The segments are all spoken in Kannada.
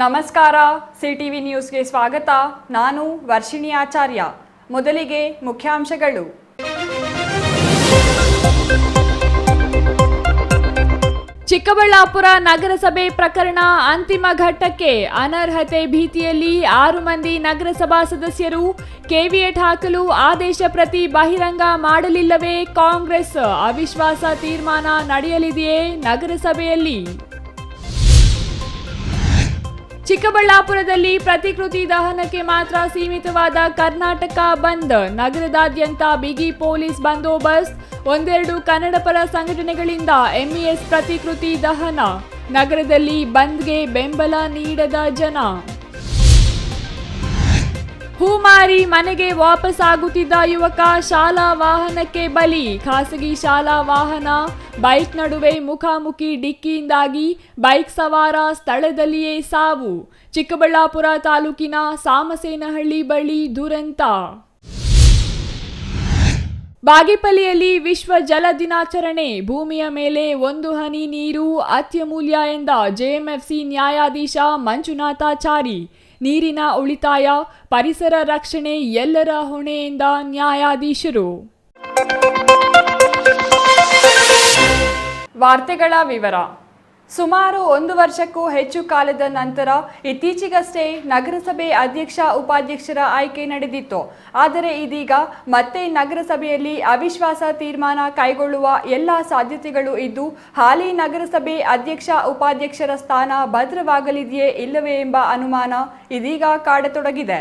ನಮಸ್ಕಾರ, ಸಿಟಿವಿ ನ್ಯೂಸ್ಗೆ ಸ್ವಾಗತ. ನಾನು ವರ್ಷಿಣಿ ಆಚಾರ್ಯ. ಮೊದಲಿಗೆ ಮುಖ್ಯಾಂಶಗಳು. ಚಿಕ್ಕಬಳ್ಳಾಪುರ ನಗರಸಭೆ ಪ್ರಕರಣ ಅಂತಿಮ ಘಟ್ಟಕ್ಕೆ. ಅನರ್ಹತೆ ಭೀತಿಯಲ್ಲಿ 6 ಮಂದಿ ನಗರಸಭಾ ಸದಸ್ಯರು. ಕೆವಿಯಟ್ ಹಾಕಲು ಆದೇಶ ಪ್ರತಿ ಬಹಿರಂಗ ಮಾಡಲಿಲ್ಲವೇ ಕಾಂಗ್ರೆಸ್? ಅವಿಶ್ವಾಸ ತೀರ್ಮಾನ ನಡೆಯಲಿದೆಯೇ ನಗರಸಭೆಯಲ್ಲಿ? ಚಿಕ್ಕಬಳ್ಳಾಪುರದಲ್ಲಿ ಪ್ರತಿಕೃತಿ ದಹನಕ್ಕೆ ಮಾತ್ರ ಸೀಮಿತವಾದ ಕರ್ನಾಟಕ ಬಂದ್. ನಗರದಾದ್ಯಂತ ಬಿಗಿ ಪೊಲೀಸ್ ಬಂದೋಬಸ್ತ್. ಒಂದೆರಡು ಕನ್ನಡಪರ ಸಂಘಟನೆಗಳಿಂದ ಎಂಇಎಸ್ ಪ್ರತಿಕೃತಿ ದಹನ. ನಗರದಲ್ಲಿ ಬಂದ್ಗೆ ಬೆಂಬಲ ನೀಡದ ಜನ. ಹೂಮಾರಿ ಮನೆಗೆ ವಾಪಸ್ ಆಗುತ್ತಿದ್ದ ಯುವಕ ಶಾಲಾ ವಾಹನಕ್ಕೆ ಬಲಿ. ಖಾಸಗಿ ಶಾಲಾ ವಾಹನ ಬೈಕ್ ನಡುವೆ ಮುಖಾಮುಖಿ ಡಿಕ್ಕಿಯಿಂದಾಗಿ ಬೈಕ್ ಸವಾರ ಸ್ಥಳದಲ್ಲಿಯೇ ಸಾವು. ಚಿಕ್ಕಬಳ್ಳಾಪುರ ತಾಲೂಕಿನ ಸಾಮಸೇನಹಳ್ಳಿ ಬಳಿ ದುರಂತ. ಬಾಗೇಪಲ್ಲಿಯಲ್ಲಿ ವಿಶ್ವ ಜಲ ದಿನಾಚರಣೆ. ಭೂಮಿಯ ಮೇಲೆ 1 ಹನಿ ನೀರು ಅತ್ಯಮೂಲ್ಯ ಎಂದ ಜೆಎಂಎಫ್ಸಿ ನ್ಯಾಯಾಧೀಶ ಮಂಜುನಾಥಾಚಾರಿ. ನೀರಿನ ಉಳಿತಾಯ, ಪರಿಸರ ರಕ್ಷಣೆ ಎಲ್ಲರ ಹೊಣೆ ಎಂದ ನ್ಯಾಯಾಧೀಶರು. ವಾರ್ತೆಗಳ ವಿವರ. ಸುಮಾರು 1 ವರ್ಷಕ್ಕೂ ಹೆಚ್ಚು ಕಾಲದ ನಂತರ ಇತ್ತೀಚೆಗಷ್ಟೇ ನಗರಸಭೆ ಅಧ್ಯಕ್ಷ ಉಪಾಧ್ಯಕ್ಷರ ಆಯ್ಕೆ ನಡೆದಿತ್ತು. ಆದರೆ ಇದೀಗ ಮತ್ತೆ ನಗರಸಭೆಯಲ್ಲಿ ಅವಿಶ್ವಾಸ ತೀರ್ಮಾನ ಕೈಗೊಳ್ಳುವ ಎಲ್ಲ ಸಾಧ್ಯತೆಗಳು ಇದ್ದು, ಹಾಲಿ ನಗರಸಭೆ ಅಧ್ಯಕ್ಷ ಉಪಾಧ್ಯಕ್ಷರ ಸ್ಥಾನ ಭದ್ರವಾಗಲಿದೆಯೇ ಇಲ್ಲವೇ ಎಂಬ ಅನುಮಾನ ಇದೀಗ ಕಾಡತೊಡಗಿದೆ.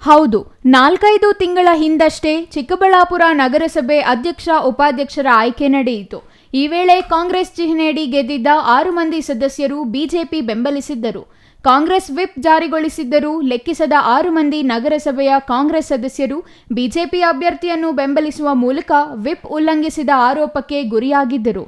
ಹೌದು, 4-5 ತಿಂಗಳ ಹಿಂದಷ್ಟೇ ಚಿಕ್ಕಬಳ್ಳಾಪುರ ನಗರಸಭೆ ಅಧ್ಯಕ್ಷ ಉಪಾಧ್ಯಕ್ಷರ ಆಯ್ಕೆ ನಡೆಯಿತು. ಈ ವೇಳೆ ಕಾಂಗ್ರೆಸ್ ಚಿಹ್ನೆಯಡಿ ಗೆದ್ದಿದ್ದ 6 ಮಂದಿ ಸದಸ್ಯರು ಬಿಜೆಪಿ ಬೆಂಬಲಿಸಿದ್ದರು. ಕಾಂಗ್ರೆಸ್ ವಿಪ್ ಜಾರಿಗೊಳಿಸಿದ್ದರೂ ಲೆಕ್ಕಿಸದ 6 ಮಂದಿ ನಗರಸಭೆಯ ಕಾಂಗ್ರೆಸ್ ಸದಸ್ಯರು ಬಿಜೆಪಿ ಅಭ್ಯರ್ಥಿಯನ್ನು ಬೆಂಬಲಿಸುವ ಮೂಲಕ ವಿಪ್ ಉಲ್ಲಂಘಿಸಿದ ಆರೋಪಕ್ಕೆ ಗುರಿಯಾಗಿದ್ದರು.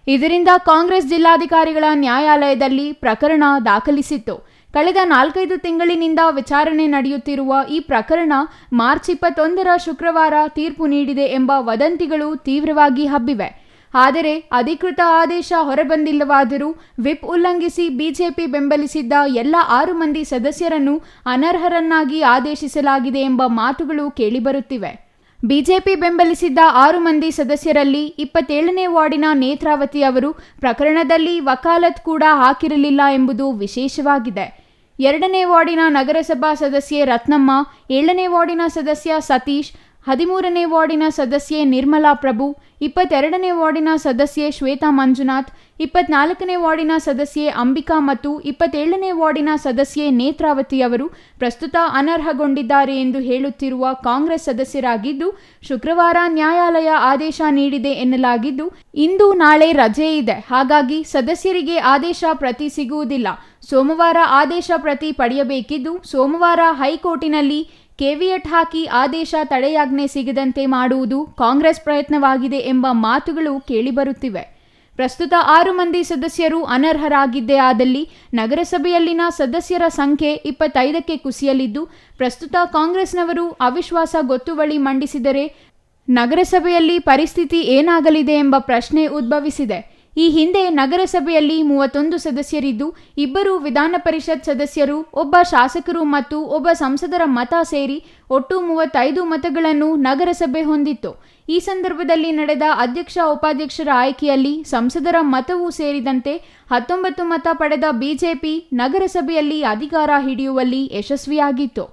ಇದರಿಂದ ಕಾಂಗ್ರೆಸ್ ಜಿಲ್ಲಾಧಿಕಾರಿಗಳ ನ್ಯಾಯಾಲಯದಲ್ಲಿ ಪ್ರಕರಣ ದಾಖಲಿಸಿತ್ತು. ಕಳೆದ 4-5 ತಿಂಗಳಿನಿಂದ ವಿಚಾರಣೆ ನಡೆಯುತ್ತಿರುವ ಈ ಪ್ರಕರಣ ಮಾರ್ಚ್ 21ರ ಶುಕ್ರವಾರ ತೀರ್ಪು ನೀಡಿದೆ ಎಂಬ ವದಂತಿಗಳು ತೀವ್ರವಾಗಿ ಹಬ್ಬಿವೆ. ಆದರೆ ಅಧಿಕೃತ ಆದೇಶ ಹೊರಬಂದಿಲ್ಲವಾದರೂ ವಿಪ್ ಉಲ್ಲಂಘಿಸಿ ಬಿಜೆಪಿ ಬೆಂಬಲಿಸಿದ್ದ ಎಲ್ಲ 6 ಮಂದಿ ಸದಸ್ಯರನ್ನು ಅನರ್ಹರನ್ನಾಗಿ ಆದೇಶಿಸಲಾಗಿದೆ ಎಂಬ ಮಾತುಗಳು ಕೇಳಿಬರುತ್ತಿವೆ. ಬಿಜೆಪಿ ಬೆಂಬಲಿಸಿದ್ದ 6 ಮಂದಿ ಸದಸ್ಯರಲ್ಲಿ 27ನೇ ವಾರ್ಡಿನ ನೇತ್ರಾವತಿ ಅವರು ಪ್ರಕರಣದಲ್ಲಿ ವಕಾಲತ್ ಕೂಡ ಹಾಕಿರಲಿಲ್ಲ ಎಂಬುದು ವಿಶೇಷವಾಗಿದೆ. 2ನೇ ವಾರ್ಡಿನ ನಗರಸಭಾ ಸದಸ್ಯೆ ರತ್ನಮ್ಮ, 7ನೇ ವಾರ್ಡಿನ ಸದಸ್ಯ ಸತೀಶ್, 13ನೇ ವಾರ್ಡಿನ ಸದಸ್ಯೆ ನಿರ್ಮಲಾ ಪ್ರಭು, 22ನೇ ವಾರ್ಡಿನ ಸದಸ್ಯೆ ಶ್ವೇತಾ ಮಂಜುನಾಥ್, 24ನೇ ವಾರ್ಡಿನ ಸದಸ್ಯೆ ಅಂಬಿಕಾ ಮತ್ತು 27ನೇ ವಾರ್ಡಿನ ಸದಸ್ಯೆ ನೇತ್ರಾವತಿ ಅವರು ಪ್ರಸ್ತುತ ಅನರ್ಹಗೊಂಡಿದ್ದಾರೆ ಎಂದು ಹೇಳುತ್ತಿರುವ ಕಾಂಗ್ರೆಸ್ ಸದಸ್ಯರಾಗಿದ್ದು, ಶುಕ್ರವಾರ ನ್ಯಾಯಾಲಯ ಆದೇಶ ನೀಡಿದೆ ಎನ್ನಲಾಗಿದ್ದು, ಇಂದು ನಾಳೆ ರಜೆ ಇದೆ. ಹಾಗಾಗಿ ಸದಸ್ಯರಿಗೆ ಆದೇಶ ಪ್ರತಿ ಸಿಗುವುದಿಲ್ಲ. ಸೋಮವಾರ ಆದೇಶ ಪ್ರತಿ ಪಡೆಯಬೇಕಿದ್ದು, ಸೋಮವಾರ ಹೈಕೋರ್ಟಿನಲ್ಲಿ ಕೆವಿಯಟ್ ಹಾಕಿ ಆದೇಶ ತಡೆಯಾಜ್ಞೆ ಸಿಗದಂತೆ ಮಾಡುವುದು ಕಾಂಗ್ರೆಸ್ ಪ್ರಯತ್ನವಾಗಿದೆ ಎಂಬ ಮಾತುಗಳು ಕೇಳಿಬರುತ್ತಿವೆ. ಪ್ರಸ್ತುತ 6 ಮಂದಿ ಸದಸ್ಯರು ಅನರ್ಹರಾಗಿದ್ದೇ ಆದಲ್ಲಿ ನಗರಸಭೆಯಲ್ಲಿನ ಸದಸ್ಯರ ಸಂಖ್ಯೆ 25ಕ್ಕೆ ಕುಸಿಯಲಿದ್ದು, ಪ್ರಸ್ತುತ ಕಾಂಗ್ರೆಸ್ನವರು ಅವಿಶ್ವಾಸ ಗೊತ್ತುವಳಿ ಮಂಡಿಸಿದರೆ ನಗರಸಭೆಯಲ್ಲಿ ಪರಿಸ್ಥಿತಿ ಏನಾಗಲಿದೆ ಎಂಬ ಪ್ರಶ್ನೆ ಉದ್ಭವಿಸಿದೆ. ಈ ಹಿಂದೆ ನಗರಸಭೆಯಲ್ಲಿ 31 ಸದಸ್ಯರಿದ್ದು, 2 ವಿಧಾನ ಪರಿಷತ್ ಸದಸ್ಯರು, ಒಬ್ಬ ಶಾಸಕರು ಮತ್ತು ಒಬ್ಬ ಸಂಸದರ ಮತ ಸೇರಿ ಒಟ್ಟು 35 ಮತಗಳನ್ನು ನಗರಸಭೆ ಹೊಂದಿತ್ತು. ಈ ಸಂದರ್ಭದಲ್ಲಿ ನಡೆದ ಅಧ್ಯಕ್ಷ ಉಪಾಧ್ಯಕ್ಷರ ಆಯ್ಕೆಯಲ್ಲಿ ಸಂಸದರ ಮತವೂ ಸೇರಿದಂತೆ 19 ಮತ ಪಡೆದ ಬಿಜೆಪಿ ನಗರಸಭೆಯಲ್ಲಿ ಅಧಿಕಾರ ಹಿಡಿಯುವಲ್ಲಿ ಯಶಸ್ವಿಯಾಗಿತ್ತು.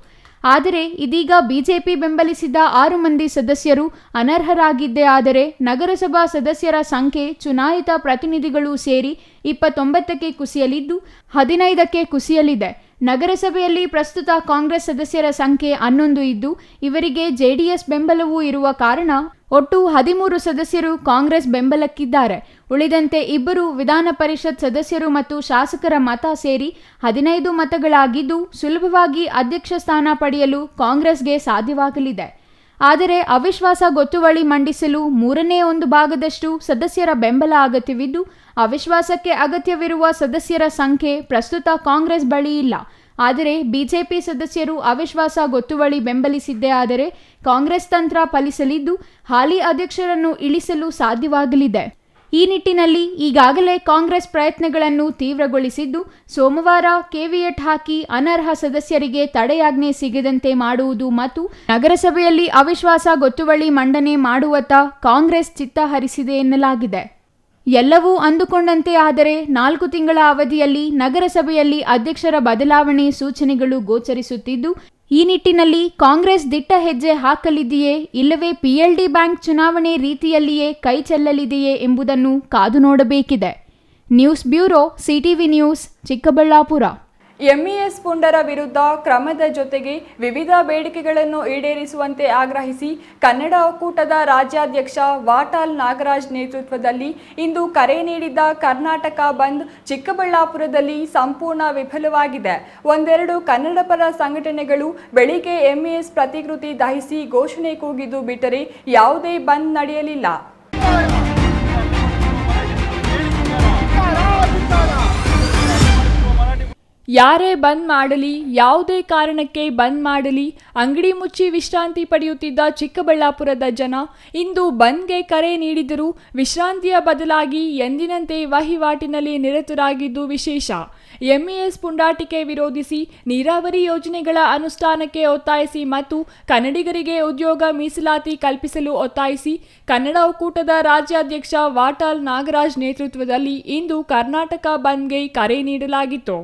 ಆದರೆ ಇದೀಗ ಬಿಜೆಪಿ ಬೆಂಬಲಿಸಿದ 6 ಮಂದಿ ಸದಸ್ಯರು ಅನರ್ಹರಾಗಿದ್ದೇ ಆದರೆ ನಗರಸಭಾ ಸದಸ್ಯರ ಸಂಖ್ಯೆ ಚುನಾಯಿತ ಪ್ರತಿನಿಧಿಗಳು ಸೇರಿ 29ಕ್ಕೆ ಕುಸಿಯಲಿದ್ದು, 15ಕ್ಕೆ ಕುಸಿಯಲಿದೆ. ನಗರಸಭೆಯಲ್ಲಿ ಪ್ರಸ್ತುತ ಕಾಂಗ್ರೆಸ್ ಸದಸ್ಯರ ಸಂಖ್ಯೆ 11 ಇದ್ದು, ಇವರಿಗೆ ಜೆಡಿಎಸ್ ಬೆಂಬಲವೂ ಇರುವ ಕಾರಣ ಒಟ್ಟು 13 ಸದಸ್ಯರು ಕಾಂಗ್ರೆಸ್ ಬೆಂಬಲಕ್ಕಿದ್ದಾರೆ. ಉಳಿದಂತೆ 2 ವಿಧಾನ ಪರಿಷತ್ ಸದಸ್ಯರು ಮತ್ತು ಶಾಸಕರ ಮತ ಸೇರಿ 15 ಮತಗಳಾಗಿದ್ದು, ಸುಲಭವಾಗಿ ಅಧ್ಯಕ್ಷ ಸ್ಥಾನ ಪಡೆಯಲು ಕಾಂಗ್ರೆಸ್ಗೆ ಸಾಧ್ಯವಾಗಲಿದೆ. ಆದರೆ ಅವಿಶ್ವಾಸ ಗೊತ್ತುವಳಿ ಮಂಡಿಸಲು 1/3 ಭಾಗದಷ್ಟು ಸದಸ್ಯರ ಬೆಂಬಲ ಅಗತ್ಯವಿದ್ದು, ಅವಿಶ್ವಾಸಕ್ಕೆ ಅಗತ್ಯವಿರುವ ಸದಸ್ಯರ ಸಂಖ್ಯೆ ಪ್ರಸ್ತುತ ಕಾಂಗ್ರೆಸ್ ಬಳಿ ಇಲ್ಲ. ಆದರೆ ಬಿಜೆಪಿ ಸದಸ್ಯರು ಅವಿಶ್ವಾಸ ಗೊತ್ತುವಳಿ ಬೆಂಬಲಿಸಿದ್ದೇ ಆದರೆ ಕಾಂಗ್ರೆಸ್ ತಂತ್ರ ಫಲಿಸಲಿದ್ದು ಹಾಲಿ ಅಧ್ಯಕ್ಷರನ್ನು ಇಳಿಸಲು ಸಾಧ್ಯವಾಗಲಿದೆ. ಈ ನಿಟ್ಟಿನಲ್ಲಿ ಈಗಾಗಲೇ ಕಾಂಗ್ರೆಸ್ ಪ್ರಯತ್ನಗಳನ್ನು ತೀವ್ರಗೊಳಿಸಿದ್ದು, ಸೋಮವಾರ ಕೆವಿಯಟ್ ಹಾಕಿ ಅನರ್ಹ ಸದಸ್ಯರಿಗೆ ತಡೆಯಾಜ್ಞೆ ಸಿಗದಂತೆ ಮಾಡುವುದು ಮತ್ತು ನಗರಸಭೆಯಲ್ಲಿ ಅವಿಶ್ವಾಸ ಗೊತ್ತುವಳಿ ಮಂಡನೆ ಮಾಡುವತ್ತ ಕಾಂಗ್ರೆಸ್ ಚಿತ್ತ ಹರಿಸಿದೆ ಎನ್ನಲಾಗಿದೆ. ಎಲ್ಲವೂ ಅಂದುಕೊಂಡಂತೆ ಆದರೆ 4 ತಿಂಗಳ ಅವಧಿಯಲ್ಲಿ ನಗರಸಭೆಯಲ್ಲಿ ಅಧ್ಯಕ್ಷರ ಬದಲಾವಣೆ ಸೂಚನೆಗಳು ಗೋಚರಿಸುತ್ತಿದ್ದು, ಈ ನಿಟ್ಟಿನಲ್ಲಿ ಕಾಂಗ್ರೆಸ್ ದಿಟ್ಟ ಹೆಜ್ಜೆ ಹಾಕಲಿದೆಯೇ ಇಲ್ಲವೇ PLD ಬ್ಯಾಂಕ್ ಚುನಾವಣೆ ರೀತಿಯಲ್ಲಿಯೇ ಕೈ ಚೆಲ್ಲಲಿದೆಯೇ ಎಂಬುದನ್ನು ಕಾದು ನೋಡಬೇಕಿದೆ. News bureau, CTV news, Chikkaballapura. MES ಪುಂಡರ ವಿರುದ್ಧ ಕ್ರಮದ ಜೊತೆಗೆ ವಿವಿಧ ಬೇಡಿಕೆಗಳನ್ನು ಈಡೇರಿಸುವಂತೆ ಆಗ್ರಹಿಸಿ ಕನ್ನಡ ಒಕ್ಕೂಟದ ರಾಜ್ಯಾಧ್ಯಕ್ಷ ವಾಟಾಳ್ ನಾಗರಾಜ್ ನೇತೃತ್ವದಲ್ಲಿ ಇಂದು ಕರೆ ನೀಡಿದ್ದ ಕರ್ನಾಟಕ ಬಂದ್ ಚಿಕ್ಕಬಳ್ಳಾಪುರದಲ್ಲಿ ಸಂಪೂರ್ಣ ವಿಫಲವಾಗಿದೆ. ಒಂದೆರಡು ಕನ್ನಡಪರ ಸಂಘಟನೆಗಳು ಬೆಳಿಗ್ಗೆ MES ಪ್ರತಿಕೃತಿ ದಹಿಸಿ ಘೋಷಣೆ ಕೂಗಿದ್ದು ಬಿಟ್ಟರೆ ಯಾವುದೇ ಬಂದ್ ನಡೆಯಲಿಲ್ಲ. ಯಾರೇ ಬಂದ್ ಮಾಡಲಿ, ಯಾವುದೇ ಕಾರಣಕ್ಕೆ ಬಂದ್ ಮಾಡಲಿ, ಅಂಗಡಿ ಮುಚ್ಚಿ ವಿಶ್ರಾಂತಿ ಪಡೆಯುತ್ತಿದ್ದ ಚಿಕ್ಕಬಳ್ಳಾಪುರದ ಜನ ಇಂದು ಬಂದ್ಗೆ ಕರೆ ನೀಡಿದರೂ ವಿಶ್ರಾಂತಿಯ ಬದಲಾಗಿ ಎಂದಿನಂತೆ ವಹಿವಾಟಿನಲ್ಲಿ ನಿರತರಾಗಿದ್ದು ವಿಶೇಷ. MES ಪುಂಡಾಟಿಕೆ ವಿರೋಧಿಸಿ, ನೀರಾವರಿ ಯೋಜನೆಗಳ ಅನುಷ್ಠಾನಕ್ಕೆ ಒತ್ತಾಯಿಸಿ ಮತ್ತು ಕನ್ನಡಿಗರಿಗೆ ಉದ್ಯೋಗ ಮೀಸಲಾತಿ ಕಲ್ಪಿಸಲು ಒತ್ತಾಯಿಸಿ ಕನ್ನಡ ಒಕ್ಕೂಟದ ರಾಜ್ಯಾಧ್ಯಕ್ಷ ವಾಟಾಳ್ ನಾಗರಾಜ್ ನೇತೃತ್ವದಲ್ಲಿ ಇಂದು ಕರ್ನಾಟಕ ಬಂದ್ಗೆ ಕರೆ ನೀಡಲಾಗಿತ್ತು.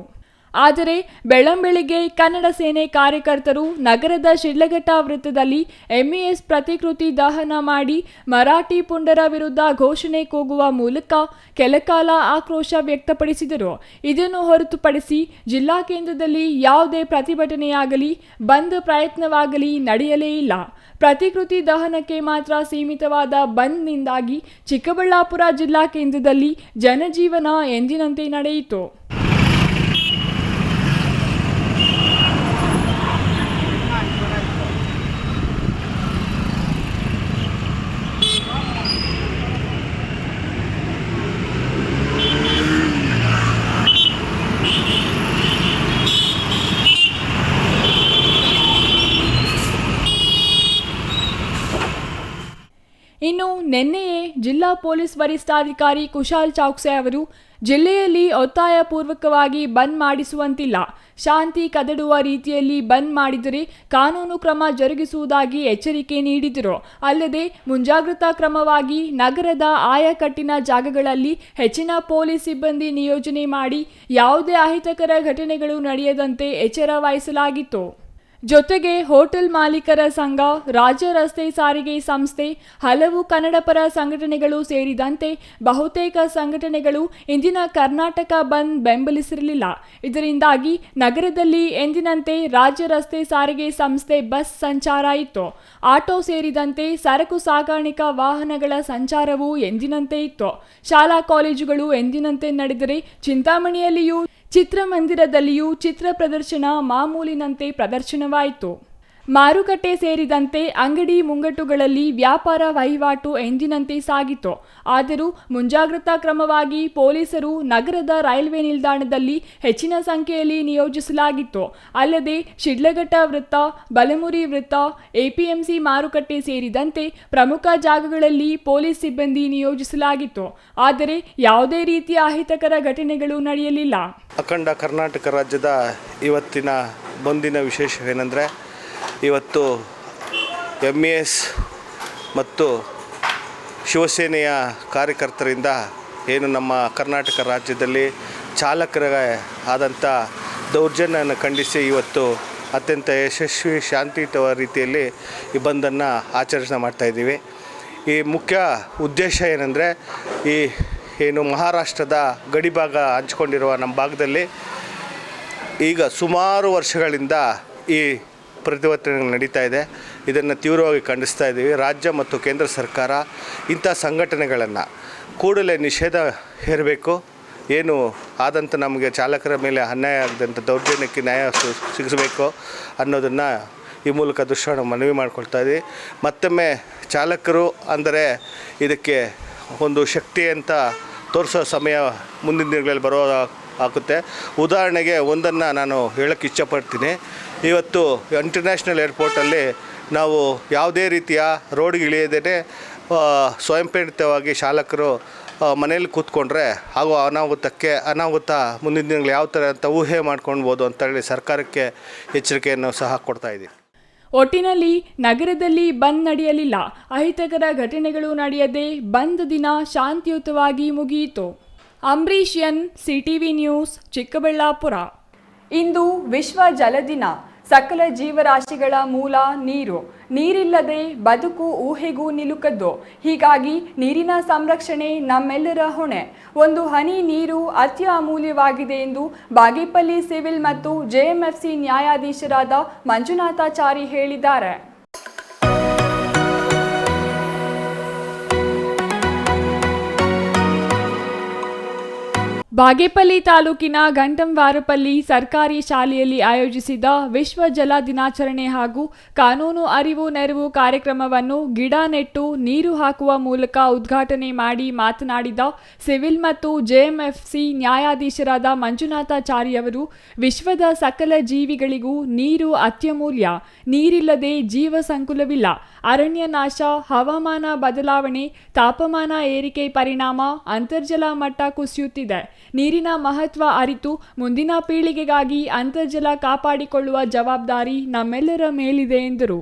ಆದರೆ ಬೆಳ್ಳಂಬೆಳಿಗ್ಗೆ ಕನ್ನಡ ಸೇನೆ ಕಾರ್ಯಕರ್ತರು ನಗರದ ಶಿಡ್ಲಘಟ್ಟ ವೃತ್ತದಲ್ಲಿ MES ಪ್ರತಿಕೃತಿ ದಹನ ಮಾಡಿ ಮರಾಠಿ ಪುಂಡರ ವಿರುದ್ಧ ಘೋಷಣೆ ಕೂಗುವ ಮೂಲಕ ಕೆಲಕಾಲ ಆಕ್ರೋಶ ವ್ಯಕ್ತಪಡಿಸಿದರು. ಇದನ್ನು ಹೊರತುಪಡಿಸಿ ಜಿಲ್ಲಾ ಕೇಂದ್ರದಲ್ಲಿ ಯಾವುದೇ ಪ್ರತಿಭಟನೆಯಾಗಲಿ ಬಂದ್ ಪ್ರಯತ್ನವಾಗಲಿ ನಡೆಯಲೇ ಇಲ್ಲ. ಪ್ರತಿಕೃತಿ ದಹನಕ್ಕೆ ಮಾತ್ರ ಸೀಮಿತವಾದ ಬಂದ್ನಿಂದಾಗಿ ಚಿಕ್ಕಬಳ್ಳಾಪುರ ಜಿಲ್ಲಾ ಕೇಂದ್ರದಲ್ಲಿ ಜನಜೀವನ ಎಂದಿನಂತೆ ನಡೆಯಿತು. ಇನ್ನು ನಿನ್ನೆಯೇ ಜಿಲ್ಲಾ ಪೊಲೀಸ್ ವರಿಷ್ಠಾಧಿಕಾರಿ ಕುಶಾಲ್ ಚೌಕ್ಸೆ ಅವರು ಜಿಲ್ಲೆಯಲ್ಲಿ ಒತ್ತಾಯಪೂರ್ವಕವಾಗಿ ಬಂದ್ ಮಾಡಿಸುವಂತಿಲ್ಲ, ಶಾಂತಿ ಕದಡುವ ರೀತಿಯಲ್ಲಿ ಬಂದ್ ಮಾಡಿದರೆ ಕಾನೂನು ಕ್ರಮ ಜರುಗಿಸುವುದಾಗಿ ಎಚ್ಚರಿಕೆ ನೀಡಿದರು. ಅಲ್ಲದೆ ಮುಂಜಾಗ್ರತಾ ಕ್ರಮವಾಗಿ ನಗರದ ಆಯಕಟ್ಟಿನ ಜಾಗಗಳಲ್ಲಿ ಹೆಚ್ಚಿನ ಪೊಲೀಸ್ ಸಿಬ್ಬಂದಿ ನಿಯೋಜನೆ ಮಾಡಿ ಯಾವುದೇ ಅಹಿತಕರ ಘಟನೆಗಳು ನಡೆಯದಂತೆ ಎಚ್ಚರ ವಹಿಸಲಾಗಿತ್ತು. ಜೊತೆಗೆ ಹೋಟೆಲ್ ಮಾಲೀಕರ ಸಂಘ, ರಾಜ್ಯ ರಸ್ತೆ ಸಾರಿಗೆ ಸಂಸ್ಥೆ, ಹಲವು ಕನ್ನಡಪರ ಸಂಘಟನೆಗಳು ಸೇರಿದಂತೆ ಬಹುತೇಕ ಸಂಘಟನೆಗಳು ಇಂದಿನ ಕರ್ನಾಟಕ ಬಂದ್ ಬೆಂಬಲಿಸಿರಲಿಲ್ಲ. ಇದರಿಂದಾಗಿ ನಗರದಲ್ಲಿ ಎಂದಿನಂತೆ ರಾಜ್ಯ ರಸ್ತೆ ಸಾರಿಗೆ ಸಂಸ್ಥೆ ಬಸ್ ಸಂಚಾರ ಇತ್ತು. ಆಟೋ ಸೇರಿದಂತೆ ಸರಕು ಸಾಗಾಣಿಕಾ ವಾಹನಗಳ ಸಂಚಾರವೂ ಎಂದಿನಂತೆ ಇತ್ತು. ಶಾಲಾ ಕಾಲೇಜುಗಳು ಎಂದಿನಂತೆ ನಡೆದರೆ ಚಿಂತಾಮಣಿಯಲ್ಲಿಯೂ ಚಿತ್ರಮಂದಿರದಲ್ಲಿಯೂ ಚಿತ್ರ ಪ್ರದರ್ಶನ ಮಾಮೂಲಿನಂತೆ ಪ್ರದರ್ಶನವಾಯಿತು. ಮಾರುಕಟ್ಟೆ ಸೇರಿದಂತೆ ಅಂಗಡಿ ಮುಂಗಟ್ಟುಗಳಲ್ಲಿ ವ್ಯಾಪಾರ ವಹಿವಾಟು ಎಂದಿನಂತೆ ಸಾಗಿತು. ಆದರೂ ಮುಂಜಾಗ್ರತಾ ಕ್ರಮವಾಗಿ ಪೊಲೀಸರು ನಗರದ ರೈಲ್ವೆ ನಿಲ್ದಾಣದಲ್ಲಿ ಹೆಚ್ಚಿನ ಸಂಖ್ಯೆಯಲ್ಲಿ ನಿಯೋಜಿಸಲಾಗಿತ್ತು. ಅಲ್ಲದೆ ಶಿಡ್ಲಘಟ್ಟ ವೃತ್ತ, ಬಲಮುರಿ ವೃತ್ತ, APMC ಮಾರುಕಟ್ಟೆ ಸೇರಿದಂತೆ ಪ್ರಮುಖ ಜಾಗಗಳಲ್ಲಿ ಪೊಲೀಸ್ ಸಿಬ್ಬಂದಿ ನಿಯೋಜಿಸಲಾಗಿತ್ತು. ಆದರೆ ಯಾವುದೇ ರೀತಿಯ ಅಹಿತಕರ ಘಟನೆಗಳು ನಡೆಯಲಿಲ್ಲ. ಅಖಂಡ ಕರ್ನಾಟಕ ರಾಜ್ಯದ ಇವತ್ತಿನ ಬಂದಿನ ವಿಶೇಷವೇನೆಂದರೆ, ಇವತ್ತು MES ಮತ್ತು ಶಿವಸೇನೆಯ ಕಾರ್ಯಕರ್ತರಿಂದ ಏನು ನಮ್ಮ ಕರ್ನಾಟಕ ರಾಜ್ಯದಲ್ಲಿ ಚಾಲಕರಿಗೆ ಆದಂಥ ದೌರ್ಜನ್ಯವನ್ನು ಖಂಡಿಸಿ ಇವತ್ತು ಅತ್ಯಂತ ಯಶಸ್ವಿ ಶಾಂತಿಯುತ ರೀತಿಯಲ್ಲಿ ಈ ಬಂದನ್ನು ಆಚರಣೆ ಮಾಡ್ತಾಯಿದ್ದೀವಿ. ಈ ಮುಖ್ಯ ಉದ್ದೇಶ ಏನೆಂದರೆ, ಈ ಏನು ಮಹಾರಾಷ್ಟ್ರದ ಗಡಿಭಾಗ ಹಂಚಿಕೊಂಡಿರುವ ನಮ್ಮ ಭಾಗದಲ್ಲಿ ಈಗ ಸುಮಾರು ವರ್ಷಗಳಿಂದ ಈ ಪ್ರತಿಭಟನೆ ನಡೀತಾ ಇದೆ. ಇದನ್ನು ತೀವ್ರವಾಗಿ ಖಂಡಿಸ್ತಾ ಇದ್ದೀವಿ. ರಾಜ್ಯ ಮತ್ತು ಕೇಂದ್ರ ಸರ್ಕಾರ ಇಂಥ ಸಂಘಟನೆಗಳನ್ನು ಕೂಡಲೇ ನಿಷೇಧ ಹೇರಬೇಕು. ಏನು ಆದಂಥ ನಮಗೆ ಚಾಲಕರ ಮೇಲೆ ಅನ್ಯಾಯ ಆಗದಂಥ ದೌರ್ಜನ್ಯಕ್ಕೆ ನ್ಯಾಯ ಸಿಗಿಸಬೇಕು ಅನ್ನೋದನ್ನು ಈ ಮೂಲಕ ದೃಶ್ಯವನ್ನು ಮನವಿ ಮಾಡ್ಕೊಳ್ತಾ ಇದ್ದೀವಿ. ಮತ್ತೊಮ್ಮೆ ಚಾಲಕರು ಅಂದರೆ ಇದಕ್ಕೆ ಒಂದು ಶಕ್ತಿ ಅಂತ ತೋರಿಸೋ ಸಮಯ ಮುಂದಿನ ದಿನಗಳಲ್ಲಿ ಆಗುತ್ತೆ. ಉದಾಹರಣೆಗೆ ಒಂದನ್ನು ನಾನು ಹೇಳೋಕ್ಕೆ ಇಷ್ಟಪಡ್ತೀನಿ. ಇವತ್ತು ಇಂಟರ್ನ್ಯಾಷನಲ್ ಏರ್ಪೋರ್ಟಲ್ಲಿ ನಾವು ಯಾವುದೇ ರೀತಿಯ ರೋಡ್ಗಿಳಿಯದೇ ಸ್ವಯಂ ಪ್ರೇರಿತವಾಗಿ ಚಾಲಕರು ಮನೇಲಿ ಕೂತ್ಕೊಂಡ್ರೆ ಹಾಗೂ ಅನಾಹುತ ಮುಂದಿನ ದಿನಗಳು ಯಾವ ಥರ ಅಂತ ಊಹೆ ಮಾಡ್ಕೊಳ್ಬೋದು ಅಂತೇಳಿ ಸರ್ಕಾರಕ್ಕೆ ಎಚ್ಚರಿಕೆಯನ್ನು ಸಹ ಕೊಡ್ತಾ ಇದ್ದೀವಿ. ಒಟ್ಟಿನಲ್ಲಿ ನಗರದಲ್ಲಿ ಬಂದ್ ನಡೆಯಲಿಲ್ಲ. ಅಹಿತಕರ ಘಟನೆಗಳು ನಡೆಯದೆ ಬಂದ್ ದಿನ ಶಾಂತಿಯುತವಾಗಿ ಮುಗಿಯಿತು. Ambareesh N, CTV news, Chikkaballapura. ಇಂದು ವಿಶ್ವ ಜಲ ದಿನ. ಸಕಲ ಜೀವರಾಶಿಗಳ ಮೂಲ ನೀರು. ನೀರಿಲ್ಲದೆ ಬದುಕು ಊಹೆಗೂ ನಿಲುಕದ್ದು. ಹೀಗಾಗಿ ನೀರಿನ ಸಂರಕ್ಷಣೆ ನಮ್ಮೆಲ್ಲರ ಹೊಣೆ. ಒಂದು ಹನಿ ನೀರು ಅತಿ ಅಮೂಲ್ಯವಾಗಿದೆ ಎಂದು ಬಾಗೇಪಲ್ಲಿ ಸಿವಿಲ್ ಮತ್ತು ಜೆಎಂಎಫ್ಸಿ ನ್ಯಾಯಾಧೀಶರಾದ ಮಂಜುನಾಥಾಚಾರಿ ಹೇಳಿದ್ದಾರೆ. ಬಾಗೇಪಲ್ಲಿ ತಾಲೂಕಿನ ಗಂಟಂವಾರಪಲ್ಲಿ ಸರ್ಕಾರಿ ಶಾಲೆಯಲ್ಲಿ ಆಯೋಜಿಸಿದ ವಿಶ್ವ ಜಲ ದಿನಾಚರಣೆ ಹಾಗೂ ಕಾನೂನು ಅರಿವು ನೆರವು ಕಾರ್ಯಕ್ರಮವನ್ನು ಗಿಡ ನೆಟ್ಟು ನೀರು ಹಾಕುವ ಮೂಲಕ ಉದ್ಘಾಟನೆ ಮಾಡಿ ಮಾತನಾಡಿದ ಸಿವಿಲ್ ಮತ್ತು ಜೆಎಂಎಫ್ಸಿ ನ್ಯಾಯಾಧೀಶರಾದ ಮಂಜುನಾಥಾಚಾರಿ ಅವರು, ವಿಶ್ವದ ಸಕಲ ಜೀವಿಗಳಿಗೂ ನೀರು ಅತ್ಯಮೂಲ್ಯ. ನೀರಿಲ್ಲದೆ ಜೀವ ಸಂಕುಲವಿಲ್ಲ. ಅರಣ್ಯ ನಾಶ, ಹವಾಮಾನ ಬದಲಾವಣೆ, ತಾಪಮಾನ ಏರಿಕೆ ಪರಿಣಾಮ ಅಂತರ್ಜಲ ಮಟ್ಟ ಕುಸಿಯುತ್ತಿದೆ. ನೀರಿನ ಮಹತ್ವ ಅರಿತು ಮುಂದಿನ ಪೀಳಿಗೆಗಾಗಿ ಅಂತರ್ಜಲ ಕಾಪಾಡಿಕೊಳ್ಳುವ ಜವಾಬ್ದಾರಿ ನಮ್ಮೆಲ್ಲರ ಮೇಲಿದೆ ಎಂದರು.